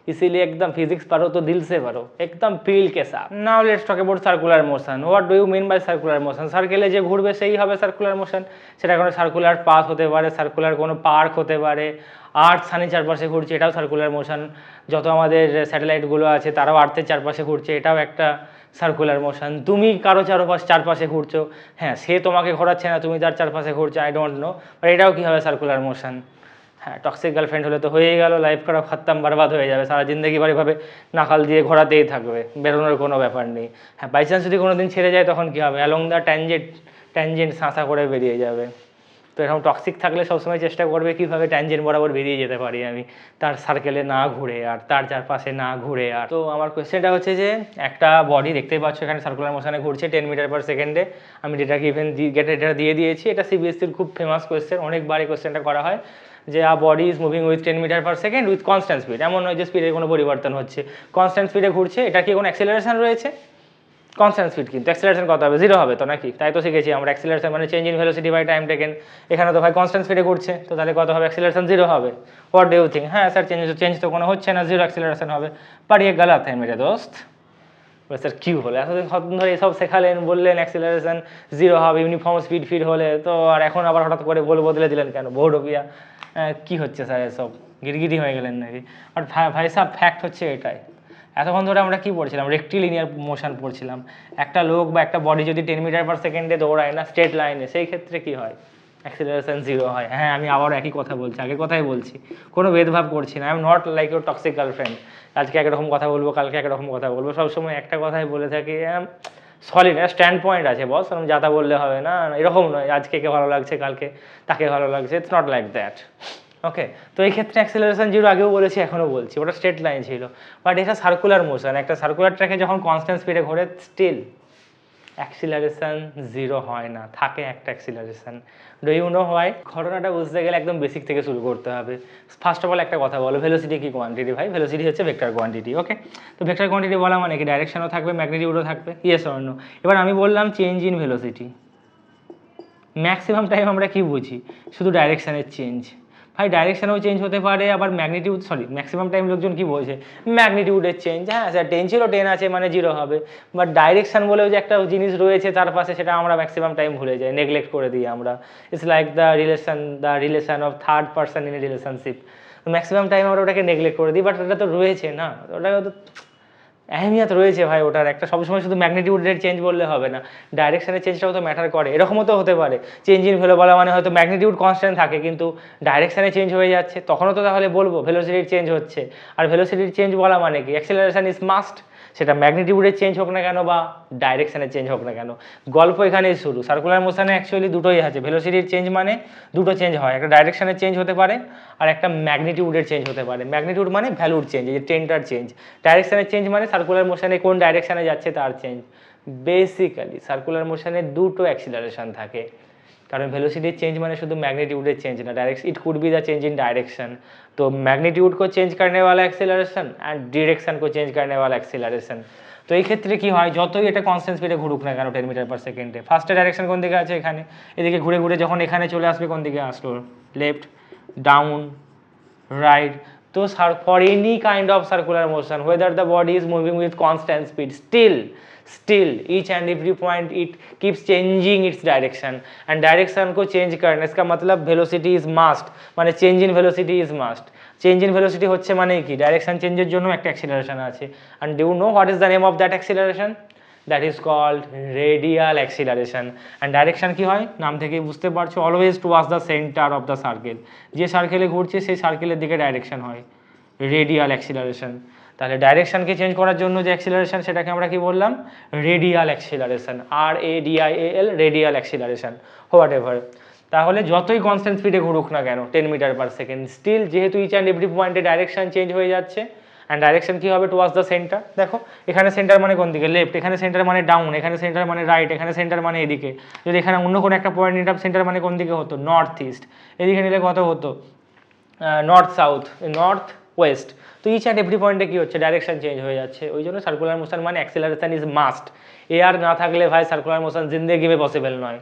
इसीलिए एकदम फिजिक्स पढ़ो तो दिल से पढ़ो, एकदम फील के साथ। Now let's talk about circular motion. What do you mean by circular motion? সার্কেলে যে ঘুরবে সেই হবে সার্কুলার মোশন। সেটা কোনো সার্কুলার পাথ হতে পারে, সার্কুলার কোনো পার্ক হতে পারে, আর্থ সানের চারপাশে ঘুরছে, এটাও সার্কুলার মোশন। যত আমাদের স্যাটেলাইটগুলো আছে তারাও আর্থের চারপাশে ঘুরছে, এটাও একটা সার্কুলার মোশন। তুমি কারো চারপাশে ঘুরছো, হ্যাঁ সে তোমাকে ঘোরাচ্ছে না, তুমি তার চারপাশে ঘুরছো, আই ডোন্ট নো, বাট এটাও কী হবে? Circular motion. হ্যাঁ, টক্সিক গার্লফ্রেন্ড হলে তো হয়েই গেল, লাইফ খারাপ, খত্তাম, বরবাদ হয়ে যাবে, সারা জিন্দগি এভাবে নাকাল দিয়ে ঘোরাতেই থাকবে, বেরোনোর কোনো ব্যাপার নেই। হ্যাঁ, বাই চান্স যদি কোনো দিন ছেড়ে যায় তখন কী হবে? অ্যালং দ্য ট্যানজেন্ট শাঁসা করে বেরিয়ে যাবে। তো এরকম টক্সিক থাকলে সবসময় চেষ্টা করবে কীভাবে ট্যানজেন্ট বরাবর বেরিয়ে যেতে পারি আমি, তার সার্কেলে না ঘুরে আর তার চারপাশে না ঘুরে। আর তো আমার কোয়েশ্চেনটা হচ্ছে যে একটা বডি দেখতেই পাচ্ছ এখানে সার্কুলার মোশনে ঘুরছে 10 মিটার পার সেকেন্ডে। আমি ডেটাকে ইভেন ডেটা দিয়ে দিয়েছি। এটা সিবিএসসির খুব ফেমাস কোয়েশ্চেন, অনেকবার এই কোয়েশ্চেনটা করা হয় যে a body is moving with 10 metre per second with constant speed. এমন নয় যে স্পিডের কোনো পরিবর্তন হচ্ছে, কনস্ট্যান্ট স্পিডে ঘুরছে। এটা কি কোনো অ্যাক্সিলারেশন রয়েছে? কনস্ট্যান্ট স্পিড, কিন্তু অ্যাক্সিলারেশন কত হবে? 0 হবে তো নাকি? তাই তো শিখেছি আমরা, অ্যাক্সিলারেশন মানে change in velocity by time taken. এখানে তো ভাই কনস্ট্যান্ট স্পিডে ঘুরছে, তো তাহলে কত হবে? অ্যাক্সিলারেশন 0 হবে। What do you think? হ্যাঁ স্যার চেঞ্জ তো কোনো হচ্ছে না, 0 অ্যাক্সিলারেশন হবে। বাট ये गलत है मेरे दोस्त, স্যার কী হলো, এতদিন কতদিন ধরে এসব শেখালেন, বললেন অ্যাক্সিলারেশন 0 হবে, ইউনিফর্ম স্পিড ফিট হলে, তো আর এখন আবার হঠাৎ করে বদলে দিলেন কেন, বহুটোপিয়া কী হচ্ছে স্যার এসব, গিরগিরি হয়ে গেলেন নাকি? বাট ভাই সাহেব ফ্যাক্ট হচ্ছে এটাই। এতক্ষণ ধরে আমরা কী পড়ছিলাম, রেক্টিলিনিয়ার মোশন পড়ছিলাম। একটা লোক বা একটা বডি যদি 10 মিটার পার সেকেন্ডে দৌড়ায় না স্ট্রেট লাইনে, সেই ক্ষেত্রে কী হয়, অ্যাক্সিলারেশন 0 হয়। হ্যাঁ, আমি আবারও একই কথা বলছি, আগের কথাই বলছি, কোনো ভেদভাব করছি না। I am not like your toxic girlfriend, আজকে একরকম কথা বলবো, কালকে একরকম কথা বলবো, সবসময় একটা কথাই বলে থাকি। সলিড স্ট্যান্ড পয়েন্ট আছে বস, আমি যা তা বললে হবে না, এরকম নয় আজকে কে ভালো লাগছে কালকে তাকে ভালো লাগছে, ইটস নট লাইক দ্যাট। ওকে, তো এই ক্ষেত্রে অ্যাক্সিলারেশন 0 আগেও বলেছি, এখনও বলছি, ওটা স্ট্রেট লাইন ছিল। বাট এটা সার্কুলার মোশন, একটা সার্কুলার ট্র্যাকে যখন কনস্ট্যান্ট স্পিডে ঘোরে, স্টিল অ্যাক্সিলারেশন 0 হয় না, থাকে একটা acceleration. Do you know why? ঘটনাটা বুঝতে গেলে একদম বেসিক থেকে শুরু করতে হবে। ফার্স্ট অফ অল একটা কথা বলো, ভেলোসিটি কি কোয়ান্টিটি ভাই? ভেলোসিটি হচ্ছে ভেক্টর কোয়ান্টিটি। ওকে, তো ভেক্টর কোয়ান্টিটি বলা মানে কি, ডাইরেকশনও থাকবে, ম্যাগনিটিউডও থাকবে, ইয়েস অর নো? এবার আমি বললাম change in velocity, maximum time আমরা কি বুঝি, শুধু ডাইরেকশানের চেঞ্জ। ভাই ডাইরেকশানও চেঞ্জ হতে পারে, আবার ম্যাগনিটিউড, ম্যাক্সিমাম টাইম লোকজন কি বোঝে, ম্যাগনিটিউডের চেঞ্জ। হ্যাঁ স্যার 10 ছিল 10 আছে মানে 0 হবে, বাট ডাইরেকশান বলেও যে একটা জিনিস রয়েছে তার পাশে, সেটা আমরা ম্যাক্সিমাম টাইম ভুলে যাই, নেগলেক্ট করে দিই আমরা। It's like the relation of third person in a relationship, maximum time আমরা ওটাকে নেগলেক্ট করে দিই, বাট ওটা তো রয়েছে না, ওটা তো আহমিয়াত রয়েছে ভাই ওটার একটা। সবসময় শুধু ম্যাগনিটিউডের চেঞ্জ বললে হবে না, ডাইরেকশনের চেঞ্জটাও তো ম্যাটার করে। এরকমও তো হতে পারে চেঞ্জ ইন ভেলো বলা মানে হয়তো ম্যাগনিটিউড কনস্ট্যান্ট থাকে কিন্তু ডাইরেকশনে চেঞ্জ হয়ে যাচ্ছে, তখনও তো তাহলে বলবো ভেলোসিটির চেঞ্জ হচ্ছে। আর ভেলোসিটির চেঞ্জ বলা মানে কি, অ্যাক্সিলারেশন ইজ মাস্ট, সেটা ম্যাগনিটিউডের চেঞ্জ হোক না কেন বা ডাইরেকশনের চেঞ্জ হোক না কেন। গল্প এখানেই শুরু। সার্কুলার মোশনে অ্যাকচুয়ালি দুটোই আছে, ভেলোসিটির চেঞ্জ মানে দুটো চেঞ্জ হয়, একটা ডাইরেকশনের চেঞ্জ হতে পারে আর একটা ম্যাগনিটিউডের চেঞ্জ হতে পারে। ম্যাগনিটিউড মানে ভ্যালুর চেঞ্জ, এই যে টেনটার চেঞ্জ। ডাইরেকশনের চেঞ্জ মানে সার্কুলার মোশনে কোন ডাইরেকশনে যাচ্ছে তার চেঞ্জ। বেসিক্যালি সার্কুলার মোশনে দুটো অ্যাক্সিলারেশন থাকে, কারণ ভেলোসিটির চেंज মানে শুধু मैग्नीट्यूड चेंज ना, direction it could be the change in direction. तो मैग्नीट्यूड को चेंज करने वाला एक्सेलरेशन एंड डिरेक्शन को चेंज करने वाला एक्सेलरेशन। तो এই ক্ষেত্রে কি হয়, যতই এটা কনস্ট্যান্ট স্পিডে ঘুরুক না কেন 10 মিটার পার সেকেন্ডে, ফার্স্টে ডাইরেকশন কোন দিকে আছে, এখানে, এদিকে ঘুরে ঘুরে যখন এখানে চলে আসবে কোন দিকে আসলো, লেফট, ডাউন, রাইট। तो for any kind of circular motion whether the body is moving with constant speed, still each and every point it keeps changing its direction, and direction को change करना, इसका मतलब velocity is must, মানে change in velocity is must। Change in velocity হচ্ছে মানে কি, direction চেঞ্জের জন্য একটা অ্যাক্সিলারেশন আছে। And do you know what is the name of that acceleration? That is called radial acceleration. And direction কি হয়, নাম থেকে বুঝতে পারছো, always towards the centre of the circle. যে সার্কেলে ঘুরছে সেই সার্কেলের দিকে ডাইরেকশন হয়, রেডিয়াল অ্যাক্সিলারেশন। তাহলে ডাইরেকশনকে চেঞ্জ করার জন্য যে অ্যাক্সিলারেশন সেটাকে আমরা কি বললাম, radial acceleration, RADIAL, radial acceleration, what ever. তাহলে যতই কনস্ট্যান্ট স্পিডে ঘুরুক না কেন 10 মিটার পার সেকেন্ড, স্টিল যেহেতু ইচ অ্যান্ড এভরি পয়েন্টে ডাইরেকশন চেঞ্জ হয়ে যাচ্ছে, অ্যান্ড ডাইরেকশন কী হবে, টুয়ার্ডস দ্য সেন্টার। দেখো এখানে সেন্টার মানে কোন দিকে, লেফট, এখানে সেন্টার মানে ডাউন, এখানে সেন্টার মানে রাইট, এখানে সেন্টার মানে এদিকে। যদি এখানে অন্য কোনো একটা পয়েন্ট নিতাম, সেন্টার মানে কোন দিকে হতো, নর্থ ইস্ট, এদিকে নিলে কত হতো, নর্থ সাউথ, নর্থ ওয়েস্ট। তো ইচ অ্যান্ড এভরি পয়েন্টে কী হচ্ছে, ডাইরেকশন চেঞ্জ হয়ে যাচ্ছে। ওই জন্য সার্কুলার মোশন মানে অ্যাক্সিলারেশন ইজ মাস্ট। एयर ना থাকলে ভাই সার্কুলার মোশন जिंदगी में पॉसिबल নয়।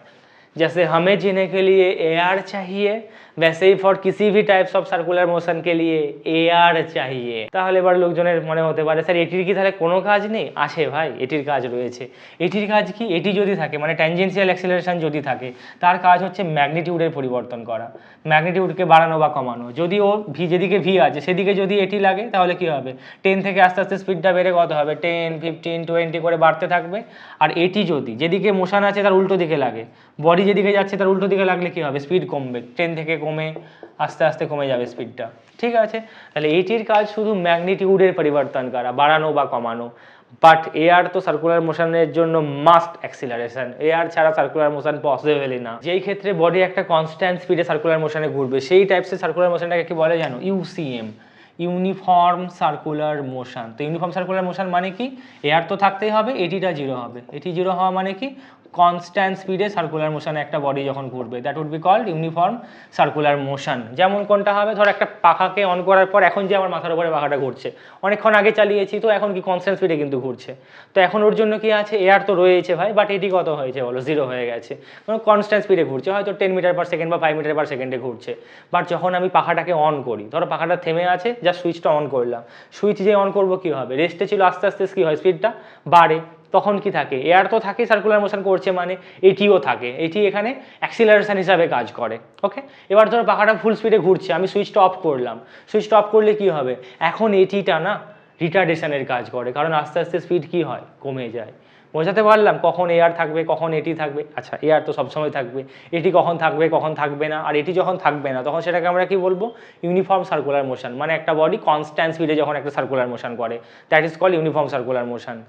जैसे हमें जीने के लिए एयर चाहिए, वैसे ही फॉर किसी भी टाइप्स ऑफ सर्कुलर मोशन के लिए एयर चाहिए। তাহলে এবার লোকজনের মনে হতে পারে স্যার এটির কি তাহলে কোনো কাজ নেই? আছে ভাই, এটির কাজ রয়েছে। এটির কাজ কি, এটি যদি থাকে মানে ট্যানজেন্সিয়াল অ্যাক্সিলারেশন যদি থাকে, তার কাজ হচ্ছে ম্যাগনিটিউডের পরিবর্তন করা, ম্যাগনিটিউডকে বাড়ানো বা কমানো। যদি ও ভি, যেদিকে ভি আছে সেদিকে যদি এটি লাগে তাহলে কি হবে, 10 থেকে আস্তে আস্তে স্পিডটা বেড়ে কত হবে, 10, 15, 20 করে বাড়তে থাকবে। আর এটি যদি যেদিকে মোশন আছে তার উল্টো দিকে লাগে, বডি যেদিকে যাচ্ছে তার উল্টো দিকে লাগলে কি হবে, স্পিড কমবে, 10 থেকে কমে আস্তে আস্তে কমে যাবে স্পিডটা। ঠিক আছে, তাহলে এটির কাজ শুধু ম্যাগনিটিউডের পরিবর্তন করা, বাড়ানো বা কমানো। বাট এয়ার তো সার্কুলার মোশনের জন্য মাস্ট অ্যাক্সিলারেশন, এয়ার ছাড়া সার্কুলার মোশন পসিবলই না। যেই ক্ষেত্রে বডি একটা কনস্ট্যান্ট স্পিডে সার্কুলার মোশনে ঘুরবে, সেই টাইপসের সার্কুলার মোশনটাকে কি বলে জানো, ইউসিএম, ইউনিফর্ম সার্কুলার মোশন। তো ইউনিফর্ম সার্কুলার মোশন মানে কি, এয়ার তো থাকতেই হবে, এটিটা জিরো হবে। এটি জিরো হওয়া মানে কি, কনস্ট্যান্ট স্পিডে সার্কুলার মোশনে একটা বডি যখন ঘুরবে, that would be called uniform circular motion. যেমন কোনটা হবে, ধর একটা পাখাকে অন করার পর এখন যে আমার মাথার উপরে পাখাটা ঘুরছে, অনেকক্ষণ আগে চালিয়েছি তো এখন কি কনস্ট্যান্ট স্পিডে কিন্তু ঘুরছে। তো এখন ওর জন্য কি আছে, এয়ার তো রয়েছে ভাই, বাট এটি কত হয়েছে বলো, জিরো হয়ে গেছে, মানে কনস্ট্যান্ট স্পিডে ঘুরছে, হয়তো 10 মিটার পার সেকেন্ড বা 5 মিটার পার সেকেন্ডে ঘুরছে। বাট যখন আমি পাখাটাকে অন করি, ধরো পাখাটা থেমে আছে, জাস্ট সুইচটা অন করলাম, সুইচ যে অন করবো কী হবে, রেস্টে ছিল, আস্তে আস্তে কী হয় স্পিডটা বাড়ে, তখন কি থাকে, এয়ার তো থাকে, সার্কুলার মোশন করছে মানে এটিও থাকে, এটি এখানে অ্যাক্সিলারেশন হিসাবে কাজ করে। ওকে, এবার ধরো পাখাটা ফুল স্পিডে ঘুরছে, আমি সুইচটা অফ করলাম, সুইচটা অফ করলে কি হবে, এখন এটিটা না রিটার্ডেশনের কাজ করে, কারণ আস্তে আস্তে স্পিড কি হয়, কমে যায়। বোঝাতে পারলাম, কখন এয়ার থাকবে কখন এটি থাকবে, আচ্ছা এয়ার তো সবসময় থাকবে, এটি কখন থাকবে কখন থাকবে না, আর এটি যখন থাকবে না তখন সেটাকে আমরা কি বলবো, ইউনিফর্ম সার্কুলার মোশন, মানে একটা বডি কনস্ট্যান্ট স্পিডে যখন একটা সার্কুলার মোশন করে, that is called uniform circular motion.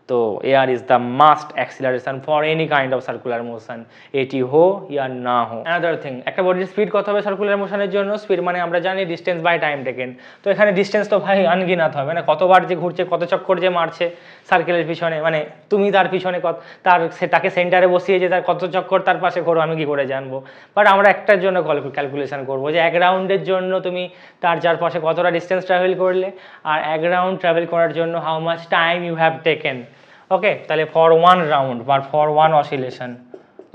তো air is the must acceleration for any kind of circular motion, এটি হো ইয়া না হো। অ্যানাদার থিং, একটা বডির স্পিড কত হবে সার্কুলার মোশনের জন্য, স্পিড মানে আমরা জানি ডিস্টেন্স বাই টাইম টেকেন, তো এখানে ডিস্টেন্স তো ভাই আনগিনাত হবে না, কতবার যে ঘুরছে, কত চক্কর যে মারছে সার্কেলের পিছনে, মানে তুমি তার পিছনে তার তাকে সেন্টারে বসিয়ে যে তার কত চক্কর তার পাশে ঘোরো আমি কি করে জানবো, বাট আমরা একটার জন্য ক্যালকুলেশন করবো যে 1 রাউন্ডের জন্য তুমি তার চারপাশে কতটা ডিস্টেন্স ট্রাভেল করলে, আর 1 রাউন্ড ট্রাভেল করার জন্য how much time you have taken. Okay, তাহলে ফর 1 রাউন্ড বা ফর 1 অসিলেশন,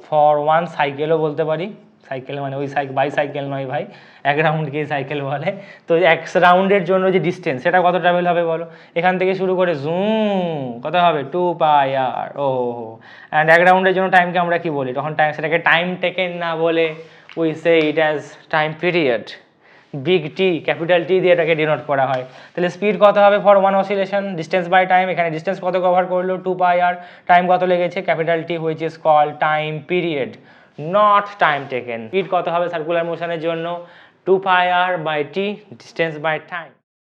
ফর 1 সাইকেলও বলতে পারি, সাইকেল মানে ওই বাইসাইকেল নয় ভাই, 1 রাউন্ডকেই সাইকেল বলে। তো 1 রাউন্ডের জন্য যে ডিস্টেন্স সেটা কত ট্রাভেল হবে বলো, এখান থেকে শুরু করে জুম কত হবে 2πr, ও হো। অ্যান্ড 1 রাউন্ডের জন্য টাইমকে আমরা কি বলি, তখন টাইম, সেটাকে টাইম টেকেন না বলে we say it as time period, big T capital T দিয়ে এটাকে ডিনোট করা হয়। তাহলে স্পিড কত হবে for 1 oscillation, distance by time, এখানে ডিস্টেন্স কত কভার করলো 2πr, টাইম কত লেগেছে capital T which is called time period, not time taken. Speed কত হবে সার্কুলার মোশনের জন্য 2πr/t, ডিস্টেন্স বাই টাইম।